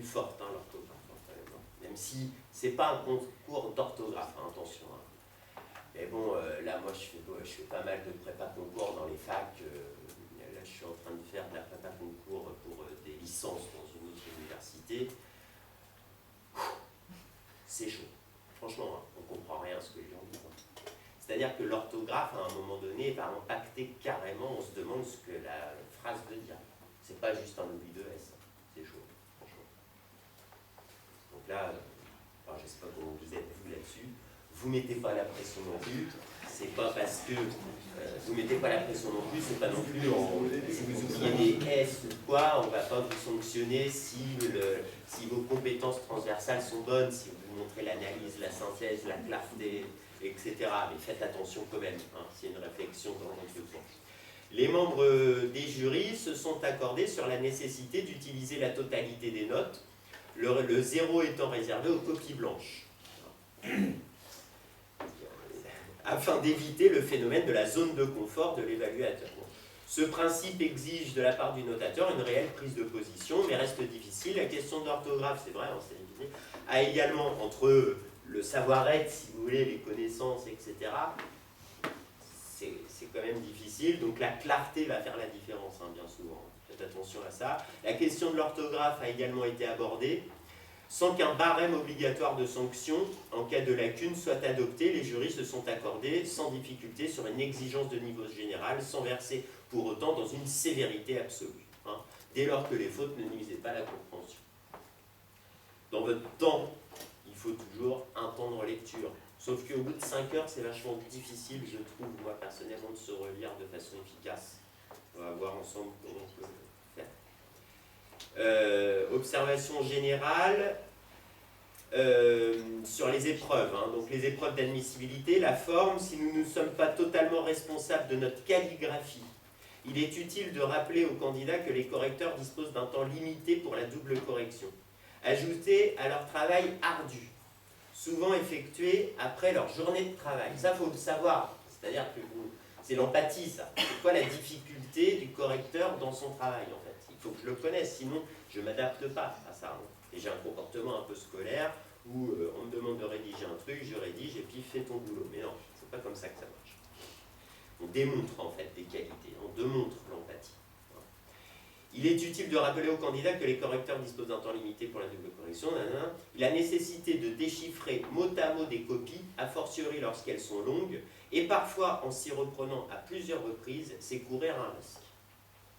forte, hein, l'orthographe. Même si c'est pas un concours d'orthographe, hein, attention. Hein. Mais bon, là, moi, je fais pas mal de prépa concours dans les facs. Là, je suis en train de faire de la prépa concours pour des licences dans une autre université. C'est chaud. Franchement, hein, on ne comprend rien à ce que les gens disent. C'est-à-dire que l'orthographe, à un moment donné, va impacter carrément, on se demande ce que la phrase veut dire. C'est pas juste un oubli de S. C'est chaud, franchement. Donc là, je ne sais pas comment vous êtes vous là-dessus. vous mettez pas la pression non plus. C'est pas parce que vous mettez pas la pression non plus, c'est pas non plus si vous oubliez des S ou quoi, on va pas vous sanctionner si vos compétences transversales sont bonnes, si vous montrez l'analyse, la synthèse, la clarté, etc. Mais faites attention quand même, hein, c'est une réflexion dans le temps. Les membres des jurys se sont accordés sur la nécessité d'utiliser la totalité des notes, le 0 étant réservé aux copies blanches, afin d'éviter le phénomène de la zone de confort de l'évaluateur. Ce principe exige de la part du notateur une réelle prise de position, mais reste difficile. La question de l'orthographe, c'est vrai, c'est difficile, a également, entre le savoir-être, si vous voulez, les connaissances, etc., c'est quand même difficile. Donc la clarté va faire la différence, hein, bien souvent. Faites attention à ça. La question de l'orthographe a également été abordée. Sans qu'un barème obligatoire de sanctions en cas de lacune soit adopté, les jurys se sont accordés sans difficulté sur une exigence de niveau général, sans verser pour autant dans une sévérité absolue, hein, dès lors que les fautes ne nuisaient pas à la compréhension. Dans votre temps, il faut toujours un temps de relecture. Sauf qu'au bout de 5 heures, c'est vachement difficile, je trouve, moi personnellement, de se relire de façon efficace. On va voir ensemble comment on peut le faire. Observation générale sur les épreuves. Hein. Donc les épreuves d'admissibilité, la forme, si nous ne sommes pas totalement responsables de notre calligraphie, il est utile de rappeler aux candidats que les correcteurs disposent d'un temps limité pour la double correction. Ajouter à leur travail ardu, souvent effectué après leur journée de travail. Ça, il faut le savoir. C'est-à-dire que c'est l'empathie, ça. C'est quoi la difficulté du correcteur dans son travail, en fait? Il faut que je le connaisse, sinon je ne m'adapte pas à ça. Hein. Et j'ai un comportement un peu scolaire où on me demande de rédiger un truc, je rédige et puis fais ton boulot. Mais non, c'est pas comme ça que ça marche. On démontre en fait des qualités, on démontre l'empathie. Il est utile de rappeler aux candidats que les correcteurs disposent d'un temps limité pour la double correction. La nécessité de déchiffrer mot à mot des copies, a fortiori lorsqu'elles sont longues, et parfois en s'y reprenant à plusieurs reprises, c'est courir un risque.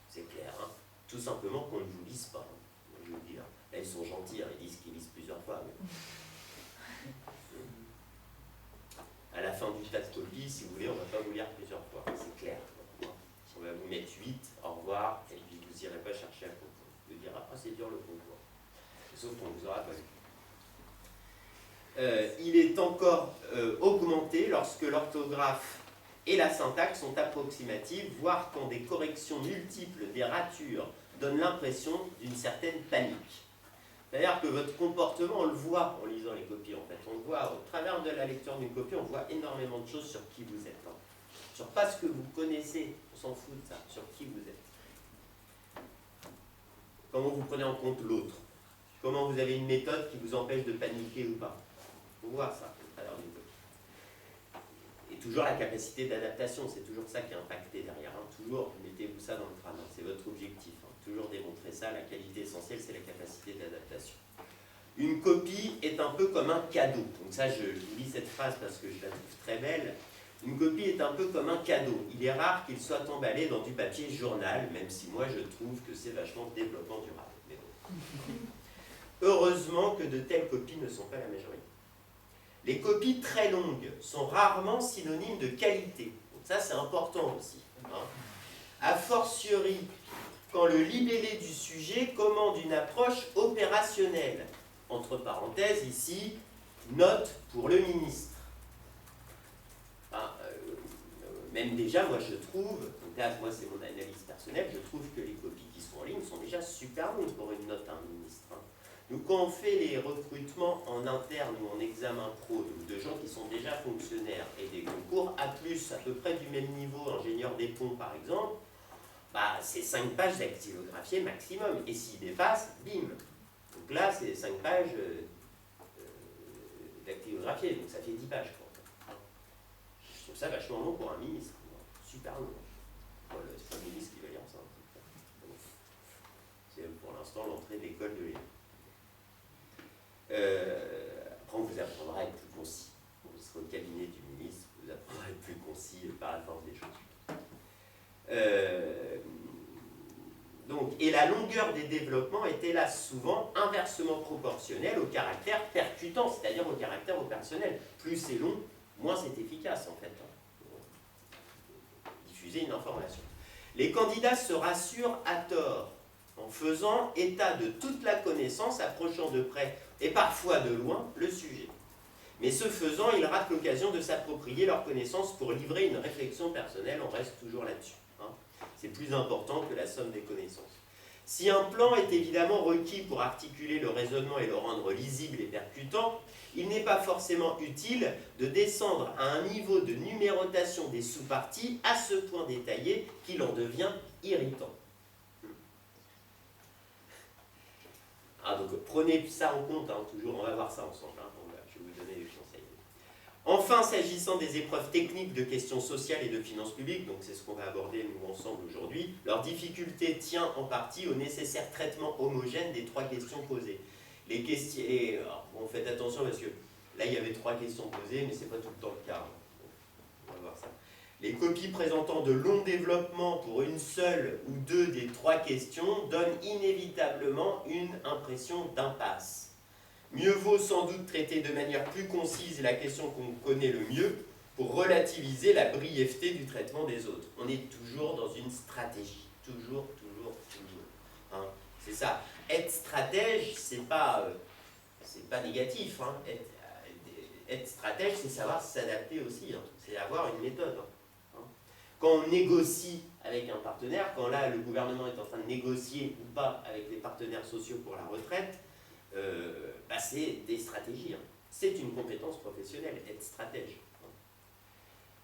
C'est clair, hein. Tout simplement qu'on ne vous lise pas. Je vous le dis là. Là, ils sont gentils, hein, ils disent qu'ils lisent plusieurs fois. Mais... à la fin du tas de copies, si vous voulez, on ne va pas vous lire plusieurs fois. C'est clair. On va vous mettre 8, au revoir, et puis vous n'irez pas chercher un concours. Vous direz, ah, c'est dur le concours. Sauf qu'on ne vous aura pas vu. Il est encore augmenté lorsque l'orthographe et la syntaxe sont approximatives, voire quand des corrections multiples des ratures donnent l'impression d'une certaine panique. C'est-à-dire que votre comportement, on le voit en lisant les copies, en fait. On le voit au travers de la lecture d'une copie, on voit énormément de choses sur qui vous êtes. Hein. Sur pas ce que vous connaissez, on s'en fout de ça, sur qui vous êtes. Comment vous prenez en compte l'autre. Comment vous avez une méthode qui vous empêche de paniquer ou pas. Il faut voir ça au travers d'une copie. Et toujours la capacité d'adaptation, c'est toujours ça qui est impacté derrière. Hein. Toujours, mettez-vous ça dans le crâne, hein. C'est votre objectif. Hein. Toujours démontrer ça, la qualité essentielle, c'est la capacité d'adaptation. Une copie est un peu comme un cadeau. Donc ça, je vous lis cette phrase parce que je la trouve très belle. Une copie est un peu comme un cadeau. Il est rare qu'il soit emballé dans du papier journal, même si moi je trouve que c'est vachement développement durable. Mais bon. Heureusement que de telles copies ne sont pas la majorité. Les copies très longues sont rarement synonymes de qualité. Donc ça, c'est important aussi. Hein. A fortiori, quand le libellé du sujet commande une approche opérationnelle. Entre parenthèses, ici, note pour le ministre. Même déjà, moi je trouve, donc là, moi c'est mon analyse personnelle, je trouve que les copies qui sont en ligne sont déjà super longues pour une note à un ministre. Hein. Donc quand on fait les recrutements en interne ou en examen pro, de gens qui sont déjà fonctionnaires et des concours A+, à peu près du même niveau, ingénieur des ponts par exemple, bah, c'est 5 pages dactylographiées maximum. Et s'il dépasse, bim. Donc là, c'est 5 pages dactylographiées, donc ça fait 10 pages. Je trouve ça vachement long pour un ministre. Super long. Voilà, c'est pas le ministre qui va lire ça. C'est pour l'instant l'entrée de l'école de l'État. Après, on vous apprendra à être plus concis. Vous serez au cabinet du ministre, vous apprendrez à être plus concis par la force des choses. Donc, et la longueur des développements est hélas souvent inversement proportionnelle au caractère percutant, c'est-à-dire au caractère opérationnel. Plus c'est long, moins c'est efficace en fait, diffuser une information. Les candidats se rassurent à tort en faisant état de toute la connaissance, approchant de près et parfois de loin le sujet. Mais ce faisant, ils ratent l'occasion de s'approprier leur connaissance pour livrer une réflexion personnelle. On reste toujours là-dessus. C'est plus important que la somme des connaissances. Si un plan est évidemment requis pour articuler le raisonnement et le rendre lisible et percutant, il n'est pas forcément utile de descendre à un niveau de numérotation des sous-parties à ce point détaillé qu'il en devient irritant. Donc prenez ça en compte, toujours, on va voir ça ensemble. Je vais vous donner des conseils. Enfin, s'agissant des épreuves techniques de questions sociales et de finances publiques, donc c'est ce qu'on va aborder nous ensemble aujourd'hui, leur difficulté tient en partie au nécessaire traitement homogène des 3 questions posées. Les questions, faites attention parce que là il y avait 3 questions posées, mais ce n'est pas tout le temps le cas. On va voir ça. Les copies présentant de longs développements pour une seule ou 2 des 3 questions donnent inévitablement une impression d'impasse. Mieux vaut sans doute traiter de manière plus concise la question qu'on connaît le mieux pour relativiser la brièveté du traitement des autres. On est toujours dans une stratégie. Toujours. C'est ça. Être stratège, c'est pas négatif. Être stratège, c'est savoir s'adapter aussi. C'est avoir une méthode. Quand on négocie avec un partenaire, quand là le gouvernement est en train de négocier ou pas avec les partenaires sociaux pour la retraite, c'est des stratégies. C'est une compétence professionnelle, être stratège.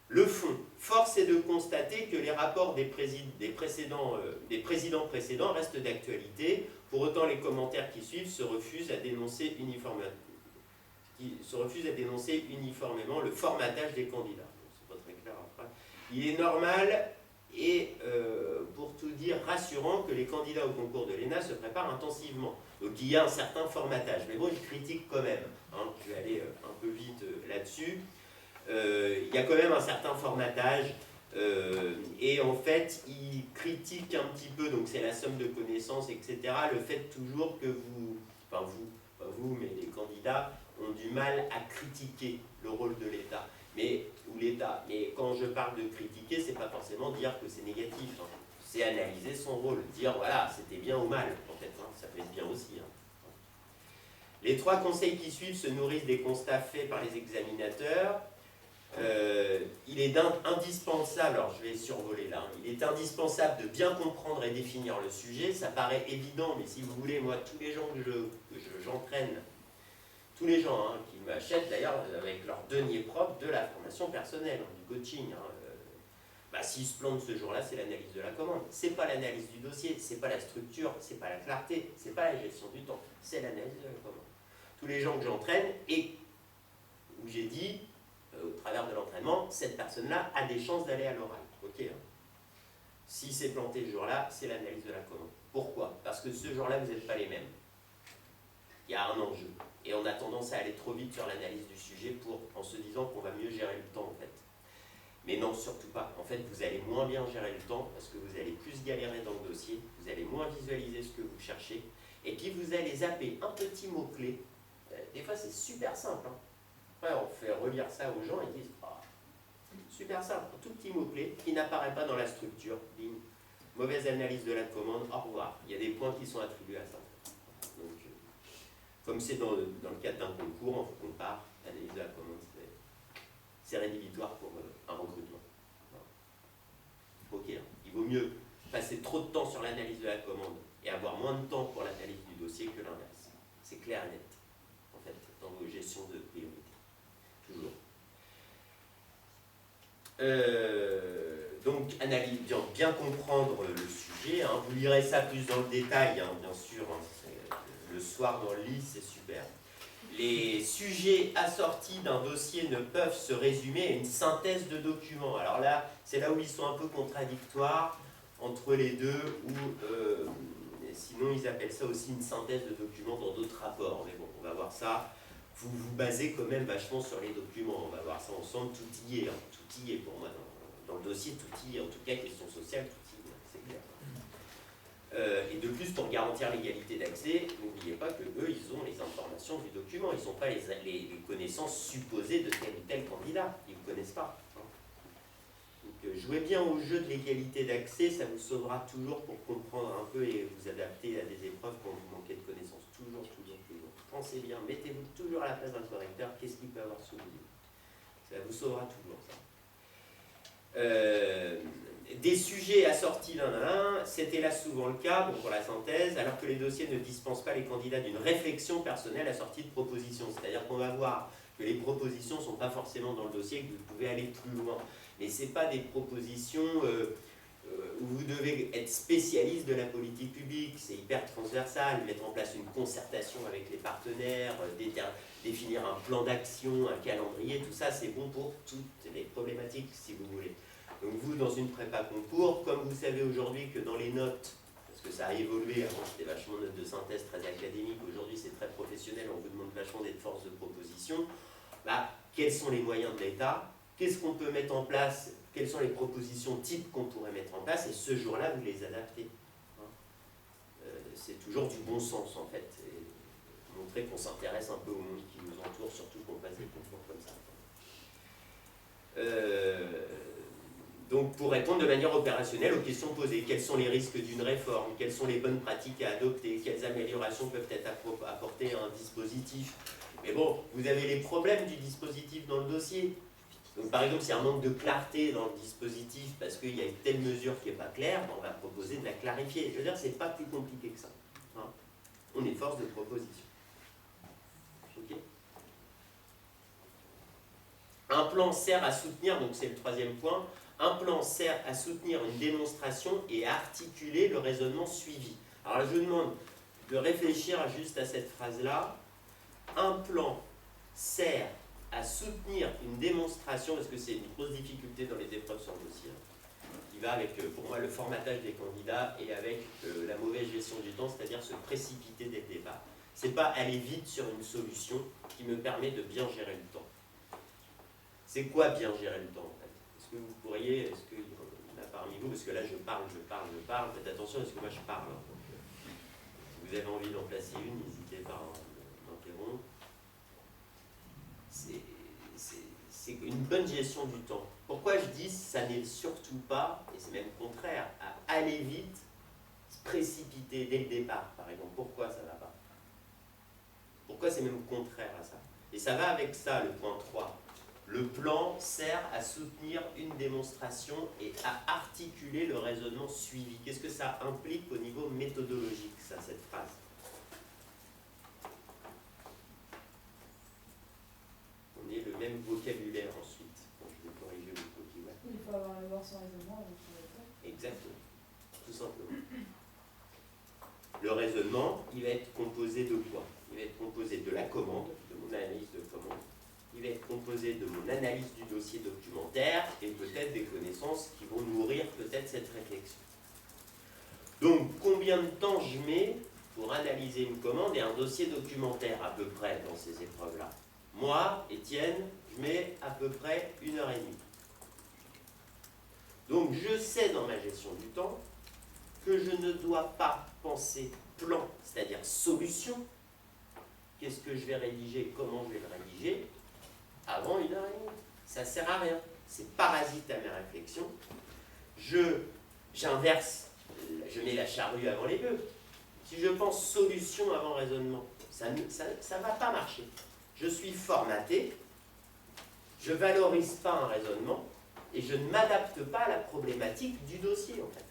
Le fond, force est de constater que les rapports des présidents précédents restent d'actualité. Pour autant, les commentaires qui suivent se refusent à dénoncer uniformément le formatage des candidats. C'est pas très clair après. Il est normal et, pour tout dire, rassurant que les candidats au concours de l'ENA se préparent intensivement. Donc il y a un certain formatage. Mais bon, je critique quand même. Je vais aller un peu vite là-dessus. Il y a quand même un certain formatage. Et en fait, il critique un petit peu, donc c'est la somme de connaissances, etc. Le fait toujours que pas vous, mais les candidats ont du mal à critiquer le rôle de l'État. Mais quand je parle de critiquer, c'est pas forcément dire que c'est négatif. C'est analyser son rôle, dire voilà, c'était bien ou mal, en fait, ça peut être bien aussi. Les 3 conseils qui suivent se nourrissent des constats faits par les examinateurs. Il est indispensable, alors je vais survoler là, il est indispensable de bien comprendre et définir le sujet. Ça paraît évident, mais si vous voulez, moi, tous les gens que j'entraîne, tous les gens qui m'achètent d'ailleurs avec leur denier propre de la formation personnelle, du coaching, s'ils se plantent ce jour-là, c'est l'analyse de la commande. C'est pas l'analyse du dossier, c'est pas la structure, c'est pas la clarté, c'est pas la gestion du temps, c'est l'analyse de la commande. Tous les gens que j'entraîne et où j'ai dit, au travers de l'entraînement, cette personne-là a des chances d'aller à l'oral. Ok. Si c'est planté ce jour-là, c'est l'analyse de la commande. Pourquoi? Parce que ce jour-là, vous n'êtes pas les mêmes. Il y a un enjeu. Et on a tendance à aller trop vite sur l'analyse du sujet en se disant qu'on va mieux gérer le temps, en fait. Mais non, surtout pas. En fait, vous allez moins bien gérer le temps parce que vous allez plus galérer dans le dossier, vous allez moins visualiser ce que vous cherchez, et puis vous allez zapper un petit mot-clé. Des fois, c'est super simple. Après, on fait relire ça aux gens et ils disent super simple, un tout petit mot-clé qui n'apparaît pas dans la structure. Bing. Mauvaise analyse de la commande, au revoir. Il y a des points qui sont attribués à ça. Donc, comme c'est dans le cadre d'un concours, on compare l'analyse de la commande. C'est rédhibitoire pour un recrutement. Ok, il vaut mieux passer trop de temps sur l'analyse de la commande et avoir moins de temps pour l'analyse du dossier que l'inverse. C'est clair et net, en fait, dans vos gestions de priorité. Toujours. Donc, analyse, bien comprendre le sujet. Vous lirez ça plus dans le détail, bien sûr. Le soir dans le lit, c'est super. Les sujets assortis d'un dossier ne peuvent se résumer à une synthèse de documents. Alors là, c'est là où ils sont un peu contradictoires entre les deux, ou sinon ils appellent ça aussi une synthèse de documents dans d'autres rapports. Mais bon, on va voir ça. Vous vous basez quand même vachement sur les documents. On va voir ça ensemble. Tout y est pour moi. Dans le dossier, tout y est. En tout cas, question sociale, tout y est. C'est clair. Et de plus, pour garantir l'égalité d'accès, n'oubliez pas que eux, ils ont les informations du document, ils n'ont pas les connaissances supposées de tel ou tel candidat, ils ne connaissent pas. Donc, jouez bien au jeu de l'égalité d'accès, ça vous sauvera toujours pour comprendre un peu et vous adapter à des épreuves quand vous manquez de connaissances. Toujours, toujours, toujours. Pensez bien, mettez-vous toujours à la place d'un correcteur, qu'est-ce qu'il peut avoir sous les yeux. Ça vous sauvera toujours, ça. Des sujets assortis l'un à l'un, c'était là souvent le cas, bon, pour la synthèse, alors que les dossiers ne dispensent pas les candidats d'une réflexion personnelle assortie de propositions. C'est-à-dire qu'on va voir que les propositions ne sont pas forcément dans le dossier, que vous pouvez aller plus loin. Mais ce n'est pas des propositions où vous devez être spécialiste de la politique publique, c'est hyper transversal, mettre en place une concertation avec les partenaires, définir un plan d'action, un calendrier, tout ça c'est bon pour toutes les problématiques si vous voulez. Donc vous, dans une prépa concours, comme vous savez aujourd'hui que dans les notes, parce que ça a évolué, avant c'était vachement notes de synthèse très académique, aujourd'hui c'est très professionnel, on vous demande vachement d'être force de proposition, bah, quels sont les moyens de l'État, qu'est-ce qu'on peut mettre en place, quelles sont les propositions types qu'on pourrait mettre en place, et ce jour-là vous les adaptez. C'est toujours du bon sens en fait, et montrer qu'on s'intéresse un peu au monde qui nous entoure, surtout qu'on passe des concours comme ça. Donc pour répondre de manière opérationnelle aux questions posées, quels sont les risques d'une réforme, quelles sont les bonnes pratiques à adopter, quelles améliorations peuvent être apportées à un dispositif. Mais bon, vous avez les problèmes du dispositif dans le dossier. Donc par exemple, s'il y a un manque de clarté dans le dispositif parce qu'il y a une telle mesure qui n'est pas claire, on va proposer de la clarifier. Je veux dire, c'est pas plus compliqué que ça. Hein, on est force de proposition. Ok. Un plan sert à soutenir, donc c'est le troisième point, un plan sert à soutenir une démonstration et à articuler le raisonnement suivi. Alors là, je vous demande de réfléchir juste à cette phrase-là. Un plan sert à soutenir une démonstration, parce que c'est une grosse difficulté dans les épreuves sur le dossier, qui va avec, pour moi, le formatage des candidats et avec la mauvaise gestion du temps, c'est-à-dire se précipiter dès le départ. C'est pas aller vite sur une solution qui me permet de bien gérer le temps. C'est quoi bien gérer le temps en fait? Est-ce que vous pourriez, est-ce qu'il y en a parmi vous, parce que là je parle, faites attention parce que moi je parle. Hein, donc, si vous avez envie d'en placer une, n'hésitez pas à m'interrompre. C'est une bonne gestion du temps. Pourquoi je dis ça n'est surtout pas, et c'est même contraire, à aller vite, se précipiter dès le départ par exemple. Pourquoi ça ne va pas? Pourquoi c'est même contraire à ça? Et ça va avec ça, le point 3. Le plan sert à soutenir une démonstration et à articuler le raisonnement suivi. Qu'est-ce que ça implique au niveau méthodologique, ça, cette phrase? On est le même vocabulaire ensuite. Bon, je vais corriger le coquille. Ouais. Il faut avoir son raisonnement. Exactement. Tout simplement. Le raisonnement, il va être composé de quoi? Il va être composé de la commande, de mon analyse de commande. Il va être composé de mon analyse du dossier documentaire et peut-être des connaissances qui vont nourrir peut-être cette réflexion. Donc, combien de temps je mets pour analyser une commande et un dossier documentaire à peu près dans ces épreuves-là? Moi, Étienne, je mets à peu près 1h30. Donc, je sais dans ma gestion du temps que je ne dois pas penser plan, c'est-à-dire solution. Qu'est-ce que je vais rédiger, comment je vais le rédiger, avant 1h30. Ça ne sert à rien. C'est parasite à mes réflexions. J'inverse, je mets la charrue avant les bœufs. Si je pense solution avant raisonnement, ça ne va pas marcher. Je suis formaté, je ne valorise pas un raisonnement et je ne m'adapte pas à la problématique du dossier en fait.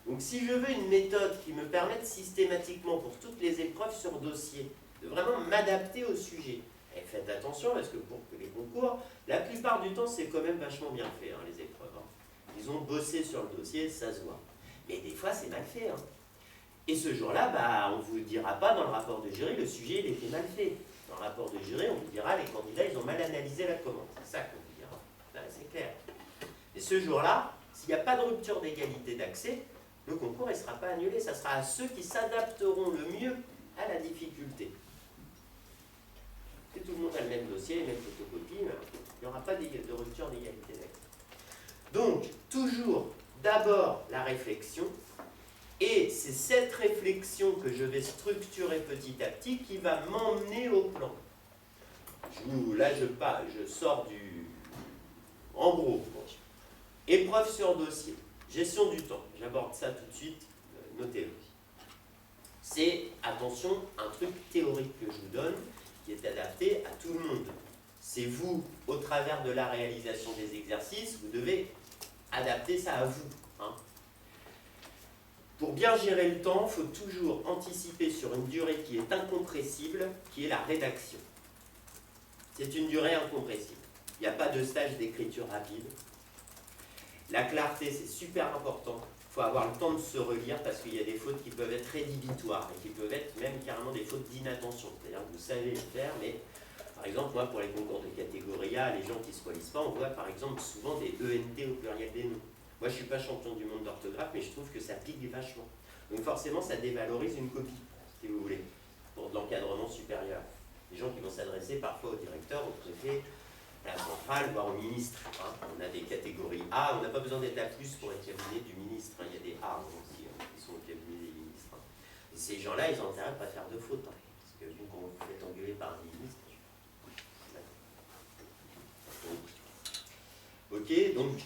Donc si je veux une méthode qui me permette systématiquement pour toutes les épreuves sur dossier, de vraiment m'adapter au sujet, et faites attention parce que pour les concours, la plupart du temps c'est quand même vachement bien fait hein, les épreuves. Hein. Ils ont bossé sur le dossier, ça se voit. Mais des fois c'est mal fait. Hein. Et ce jour-là, bah, on ne vous dira pas dans le rapport de jury, le sujet il était mal fait. Dans le rapport de jury, on vous dira les candidats ils ont mal analysé la commande. C'est ça qu'on vous dira. Là, c'est clair. Et ce jour-là, s'il n'y a pas de rupture d'égalité d'accès, le concours ne sera pas annulé. Ça sera à ceux qui s'adapteront le mieux à la difficulté. Si tout le monde a le même dossier, les mêmes photocopies, il n'y aura pas de rupture d'égalité d'accès. Donc, toujours d'abord la réflexion, Et c'est cette réflexion que je vais structurer petit à petit qui va m'emmener au plan. Là, je sors du... En gros, épreuve sur dossier, gestion du temps. J'aborde ça tout de suite, notez-le. C'est, attention, un truc théorique que je vous donne qui est adapté à tout le monde. C'est vous, au travers de la réalisation des exercices, vous devez adapter ça à vous. Hein. Pour bien gérer le temps, il faut toujours anticiper sur une durée qui est incompressible, qui est la rédaction. C'est une durée incompressible. Il n'y a pas de stage d'écriture rapide. La clarté, c'est super important. Il faut avoir le temps de se relire parce qu'il y a des fautes qui peuvent être rédhibitoires et qui peuvent être même carrément des fautes d'inattention. C'est-à-dire que vous savez le faire, mais par exemple, moi, pour les concours de catégorie A, les gens qui ne se relisent pas, on voit par exemple souvent des ENT au pluriel des noms. Moi, je ne suis pas champion du monde d'orthographe, mais je trouve que ça pique vachement. Donc forcément, ça dévalorise une copie, si vous voulez, pour de l'encadrement supérieur. Les gens qui vont s'adresser parfois au directeur, au préfet, à la centrale, voire au ministre. Hein. On a des catégories A, on n'a pas besoin d'être à plus pour être cabinet du ministre. Hein. Il y a des A aussi qui sont au cabinet des ministres. Hein. Et ces gens-là, ils ont intérêt à ne pas faire de faute. Hein. Parce que vous, quand vous vous faites engueuler par un ministre, ok, donc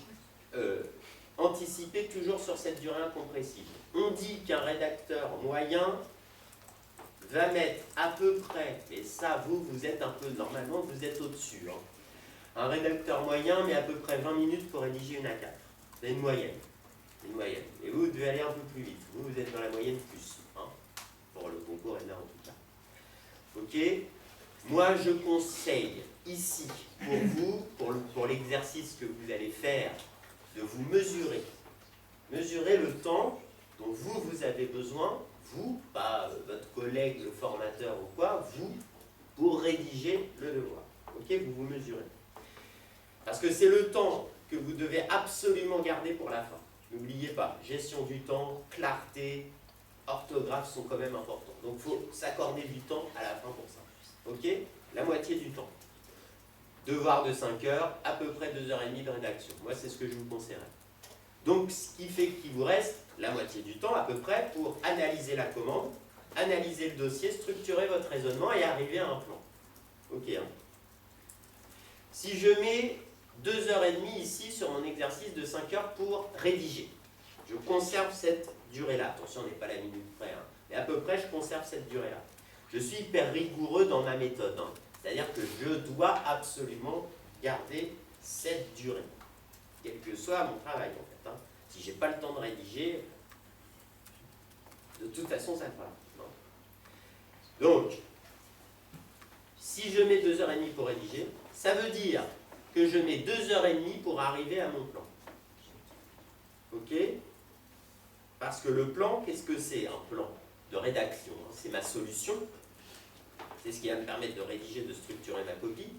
anticiper toujours sur cette durée incompressible. On dit qu'un rédacteur moyen va mettre à peu près, et ça vous êtes un peu, normalement vous êtes au-dessus, hein. Un rédacteur moyen met à peu près 20 minutes pour rédiger une A4. C'est une moyenne. Une moyenne. Et vous devez aller un peu plus vite. Vous êtes dans la moyenne plus, hein, pour le concours ENA en tout cas. Ok. Moi, je conseille ici, pour vous, pour l'exercice que vous allez faire, de vous mesurer. Mesurer le temps dont vous avez besoin, vous, pas votre collègue, le formateur ou quoi, vous, pour rédiger le devoir. Ok, vous vous mesurez. Parce que c'est le temps que vous devez absolument garder pour la fin. N'oubliez pas, gestion du temps, clarté, orthographe sont quand même importants. Donc il faut s'accorder du temps à la fin pour ça. Ok? La moitié du temps. Devoir de 5 heures, à peu près 2h30 de rédaction. Moi, c'est ce que je vous conseillerais. Donc, ce qui fait qu'il vous reste la moitié du temps, à peu près, pour analyser la commande, analyser le dossier, structurer votre raisonnement et arriver à un plan. Ok, hein? Si je mets 2h30 ici sur mon exercice de 5 heures pour rédiger, je conserve cette durée-là. Attention, on n'est pas à la minute près, hein, mais à peu près, je conserve cette durée-là. Je suis hyper rigoureux dans ma méthode, hein. C'est-à-dire que je dois absolument garder cette durée, quel que soit mon travail en fait. Hein. Si je n'ai pas le temps de rédiger, de toute façon ça ne va pas. Donc, si je mets 2h30 pour rédiger, ça veut dire que je mets 2h30 pour arriver à mon plan. Ok? Parce que le plan, qu'est-ce que c'est un plan de rédaction? C'est ma solution. C'est ce qui va me permettre de rédiger, de structurer ma copie.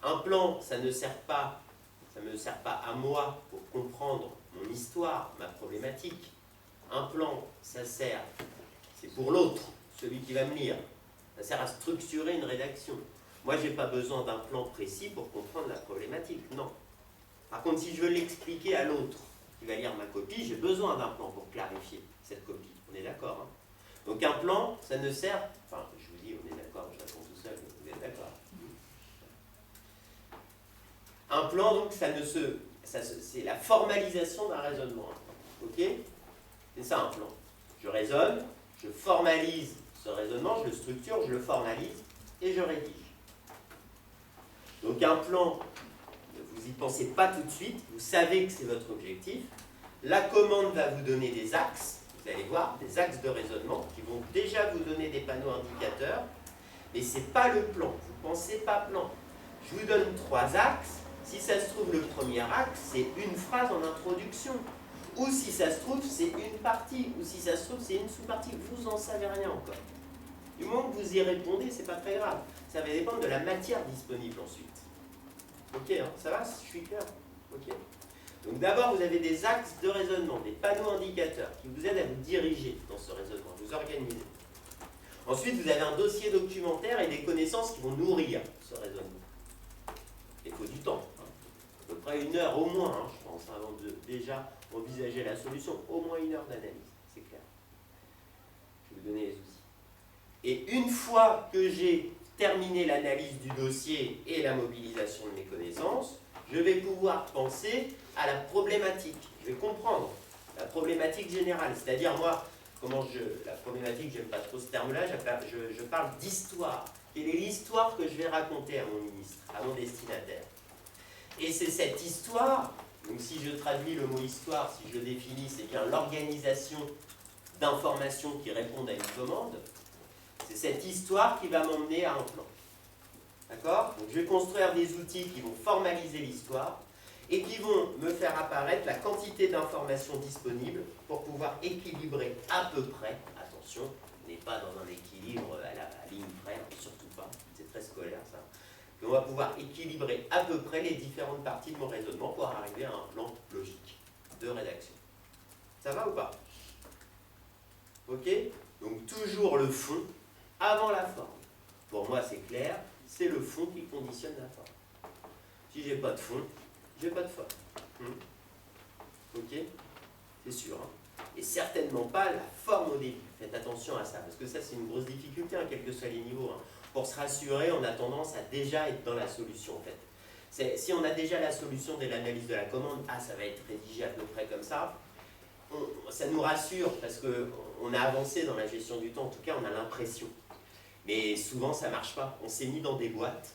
Un plan, ça ne me sert pas à moi pour comprendre mon histoire, ma problématique. Un plan, ça sert, c'est pour l'autre, celui qui va me lire. Ça sert à structurer une rédaction. Moi, je n'ai pas besoin d'un plan précis pour comprendre la problématique, non. Par contre, si je veux l'expliquer à l'autre qui va lire ma copie, j'ai besoin d'un plan pour clarifier cette copie. On est d'accord, hein? Donc un plan, ça ne sert... Enfin, je vous dis, on est d'accord, je réponds tout seul, vous êtes d'accord. Un plan, donc, c'est la formalisation d'un raisonnement. Ok? C'est ça un plan. Je raisonne, je formalise ce raisonnement, je le structure, je le formalise et je rédige. Donc un plan, vous n'y pensez pas tout de suite, vous savez que c'est votre objectif. La commande va vous donner des axes, vous allez voir, des axes de raisonnement qui vont déjà vous donner des panneaux indicateurs, mais ce n'est pas le plan, vous ne pensez pas plan. Je vous donne 3 axes, si ça se trouve le premier axe, c'est une phrase en introduction, ou si ça se trouve c'est une partie, ou si ça se trouve c'est une sous-partie, vous n'en savez rien encore. Du moment que vous y répondez, c'est pas très grave, ça va dépendre de la matière disponible ensuite. Ok, hein, ça va, je suis clair? Ok. Donc d'abord, vous avez des axes de raisonnement, des panneaux indicateurs qui vous aident à vous diriger dans ce raisonnement, vous organiser. Ensuite, vous avez un dossier documentaire et des connaissances qui vont nourrir ce raisonnement. Il faut du temps, hein. À peu près 1 heure au moins, hein, je pense, avant de déjà envisager la solution, au moins 1 heure d'analyse, c'est clair. Et une fois que j'ai terminé l'analyse du dossier et la mobilisation de mes connaissances, je vais pouvoir penser à la problématique. Je vais comprendre la problématique générale. C'est-à-dire, moi, la problématique, j'aime pas trop ce terme-là, je parle d'histoire. Quelle est l'histoire que je vais raconter à mon ministre, à mon destinataire? Et c'est cette histoire, donc si je traduis le mot histoire, si je le définis, c'est bien l'organisation d'informations qui répondent à une commande. C'est cette histoire qui va m'emmener à un plan. D'accord? Donc je vais construire des outils qui vont formaliser l'histoire et qui vont me faire apparaître la quantité d'informations disponibles pour pouvoir équilibrer à peu près, attention, on n'est pas dans un équilibre à la ligne près, surtout pas, c'est très scolaire ça, mais on va pouvoir équilibrer à peu près les différentes parties de mon raisonnement pour arriver à un plan logique de rédaction. Ça va ou pas? Ok? Donc toujours le fond avant la forme. Pour moi c'est clair, c'est le fond qui conditionne la forme. Si j'ai pas de fond, j'ai pas de forme. Ok? C'est sûr. Hein? Et certainement pas la forme au début. Faites attention à ça, parce que ça c'est une grosse difficulté, hein, quels que soient les niveaux. Hein. Pour se rassurer, on a tendance à déjà être dans la solution en fait. Si on a déjà la solution dès l'analyse de la commande, ça va être rédigé à peu près comme ça, ça nous rassure parce qu'on a avancé dans la gestion du temps, en tout cas on a l'impression. Mais souvent ça ne marche pas, on s'est mis dans des boîtes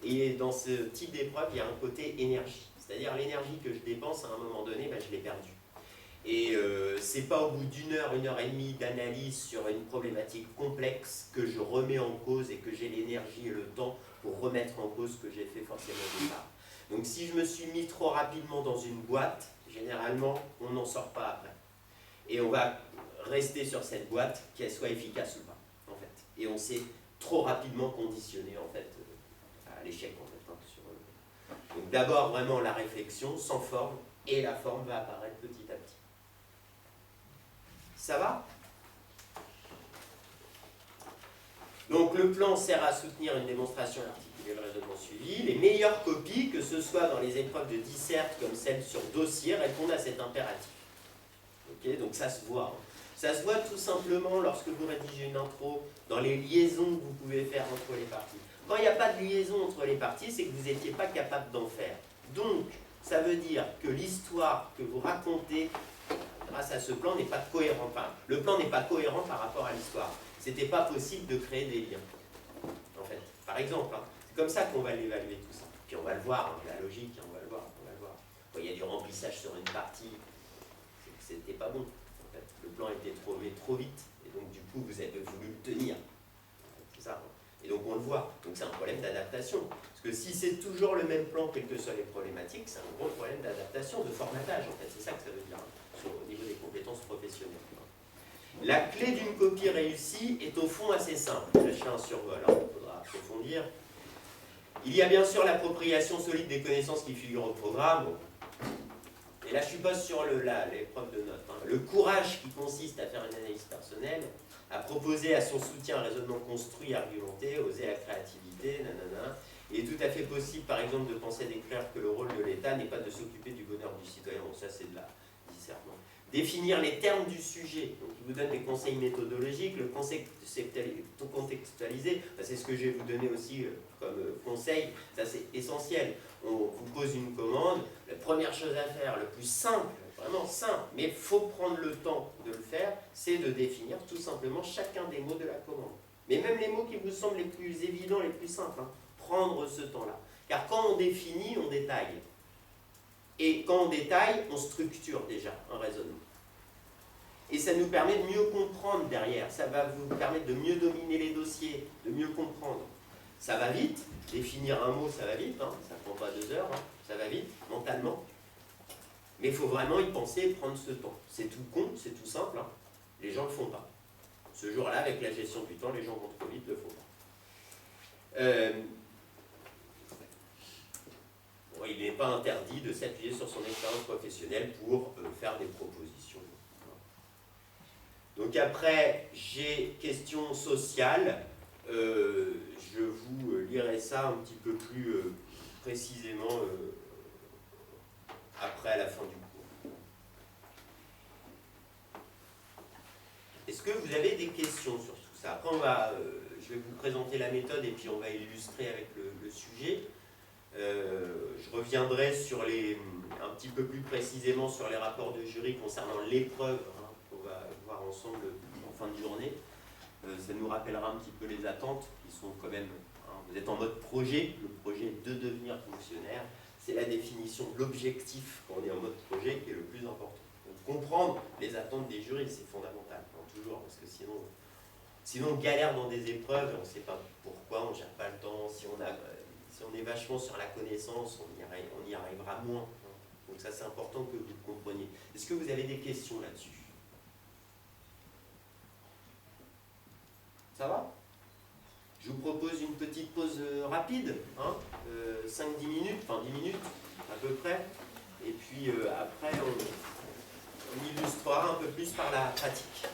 et dans ce type d'épreuve il y a un côté énergie. C'est-à-dire l'énergie que je dépense à un moment donné, je l'ai perdue. Et c'est pas au bout d'une heure et demie d'analyse sur une problématique complexe que je remets en cause et que j'ai l'énergie et le temps pour remettre en cause ce que j'ai fait forcément au départ. Donc si je me suis mis trop rapidement dans une boîte, généralement on n'en sort pas après. Et on va rester sur cette boîte, qu'elle soit efficace ou pas, en fait. Et on s'est trop rapidement conditionné en fait à l'échec en fait. Donc d'abord vraiment la réflexion sans forme, et la forme va apparaître petit à petit. Ça va? Donc le plan sert à soutenir une démonstration et articuler le raisonnement suivi. Les meilleures copies, que ce soit dans les épreuves de disserte comme celle sur dossier, répondent à cet impératif. Okay, donc ça se voit. Ça se voit tout simplement lorsque vous rédigez une intro, dans les liaisons que vous pouvez faire entre les parties. Quand il n'y a pas de liaison entre les parties, c'est que vous n'étiez pas capable d'en faire. Donc, ça veut dire que l'histoire que vous racontez grâce à ce plan n'est pas cohérent. Enfin, le plan n'est pas cohérent par rapport à l'histoire. C'était pas possible de créer des liens. En fait, par exemple, c'est comme ça qu'on va l'évaluer tout ça. Puis on va le voir, la logique, on va le voir. Bon, il y a du remplissage sur une partie, c'était pas bon. En fait, le plan était trouvé trop vite, et donc du coup vous avez voulu le tenir. C'est ça. Et donc on le voit. Donc c'est un problème d'adaptation. Parce que si c'est toujours le même plan, quelles que soient les problématiques, c'est un gros problème d'adaptation, de formatage en fait. C'est ça que ça veut dire, au niveau des compétences professionnelles. La clé d'une copie réussie est au fond assez simple. Je fais un survol, il faudra approfondir. Il y a bien sûr l'appropriation solide des connaissances qui figurent au programme. Et là, je suis pas sur l'épreuve de notes. Le courage qui consiste à faire une analyse personnelle, à proposer à son soutien un raisonnement construit, argumenté, oser la créativité, nanana. Il est tout à fait possible, par exemple, de penser d'écrire que le rôle de l'État n'est pas de s'occuper du bonheur du citoyen. Bon, ça, c'est de la discernement. Définir les termes du sujet. Donc, il vous donne des conseils méthodologiques, le contextualiser. C'est ce que je vais vous donner aussi comme conseil. Ça, c'est essentiel. On vous pose une commande. La première chose à faire, le plus simple, vraiment simple, mais il faut prendre le temps de le faire, c'est de définir tout simplement chacun des mots de la commande. Mais même les mots qui vous semblent les plus évidents, les plus simples, prendre ce temps-là. Car quand on définit, on détaille. Et quand on détaille, on structure déjà un raisonnement. Et ça nous permet de mieux comprendre derrière. Ça va vous permettre de mieux dominer les dossiers, de mieux comprendre. Ça va vite. Définir un mot, ça va vite. Ça ne prend pas 2 heures. Ça va vite, mentalement. Mais il faut vraiment y penser et prendre ce temps. C'est tout con, c'est tout simple. Les gens ne le font pas. Ce jour-là, avec la gestion du temps, les gens vont trop vite, ne le font pas. Bon, il n'est pas interdit de s'appuyer sur son expérience professionnelle pour faire des propositions. Donc après, j'ai question sociale. Je vous lirai ça un petit peu plus précisément après, à la fin du cours. Est-ce que vous avez des questions sur tout ça? ça. Après, je vais vous présenter la méthode et puis on va illustrer avec le sujet. Je reviendrai sur un petit peu plus précisément sur les rapports de jury concernant l'épreuve qu'on va voir ensemble en fin de journée. Ça nous rappellera un petit peu les attentes qui sont quand même, vous êtes en mode projet, le projet est de devenir fonctionnaire, c'est la définition de l'objectif quand on est en mode projet qui est le plus important. Donc, comprendre les attentes des jurys, c'est fondamental, toujours, parce que sinon on galère dans des épreuves et on ne sait pas pourquoi, on ne gère pas le temps, si on est vachement sur la connaissance, on y arrivera moins. Donc ça c'est important que vous le compreniez. Est-ce que vous avez des questions là-dessus? Ça va? Je vous propose une petite pause rapide, 5-10 minutes, enfin 10 minutes à peu près. Et puis après on illustrera un peu plus par la pratique.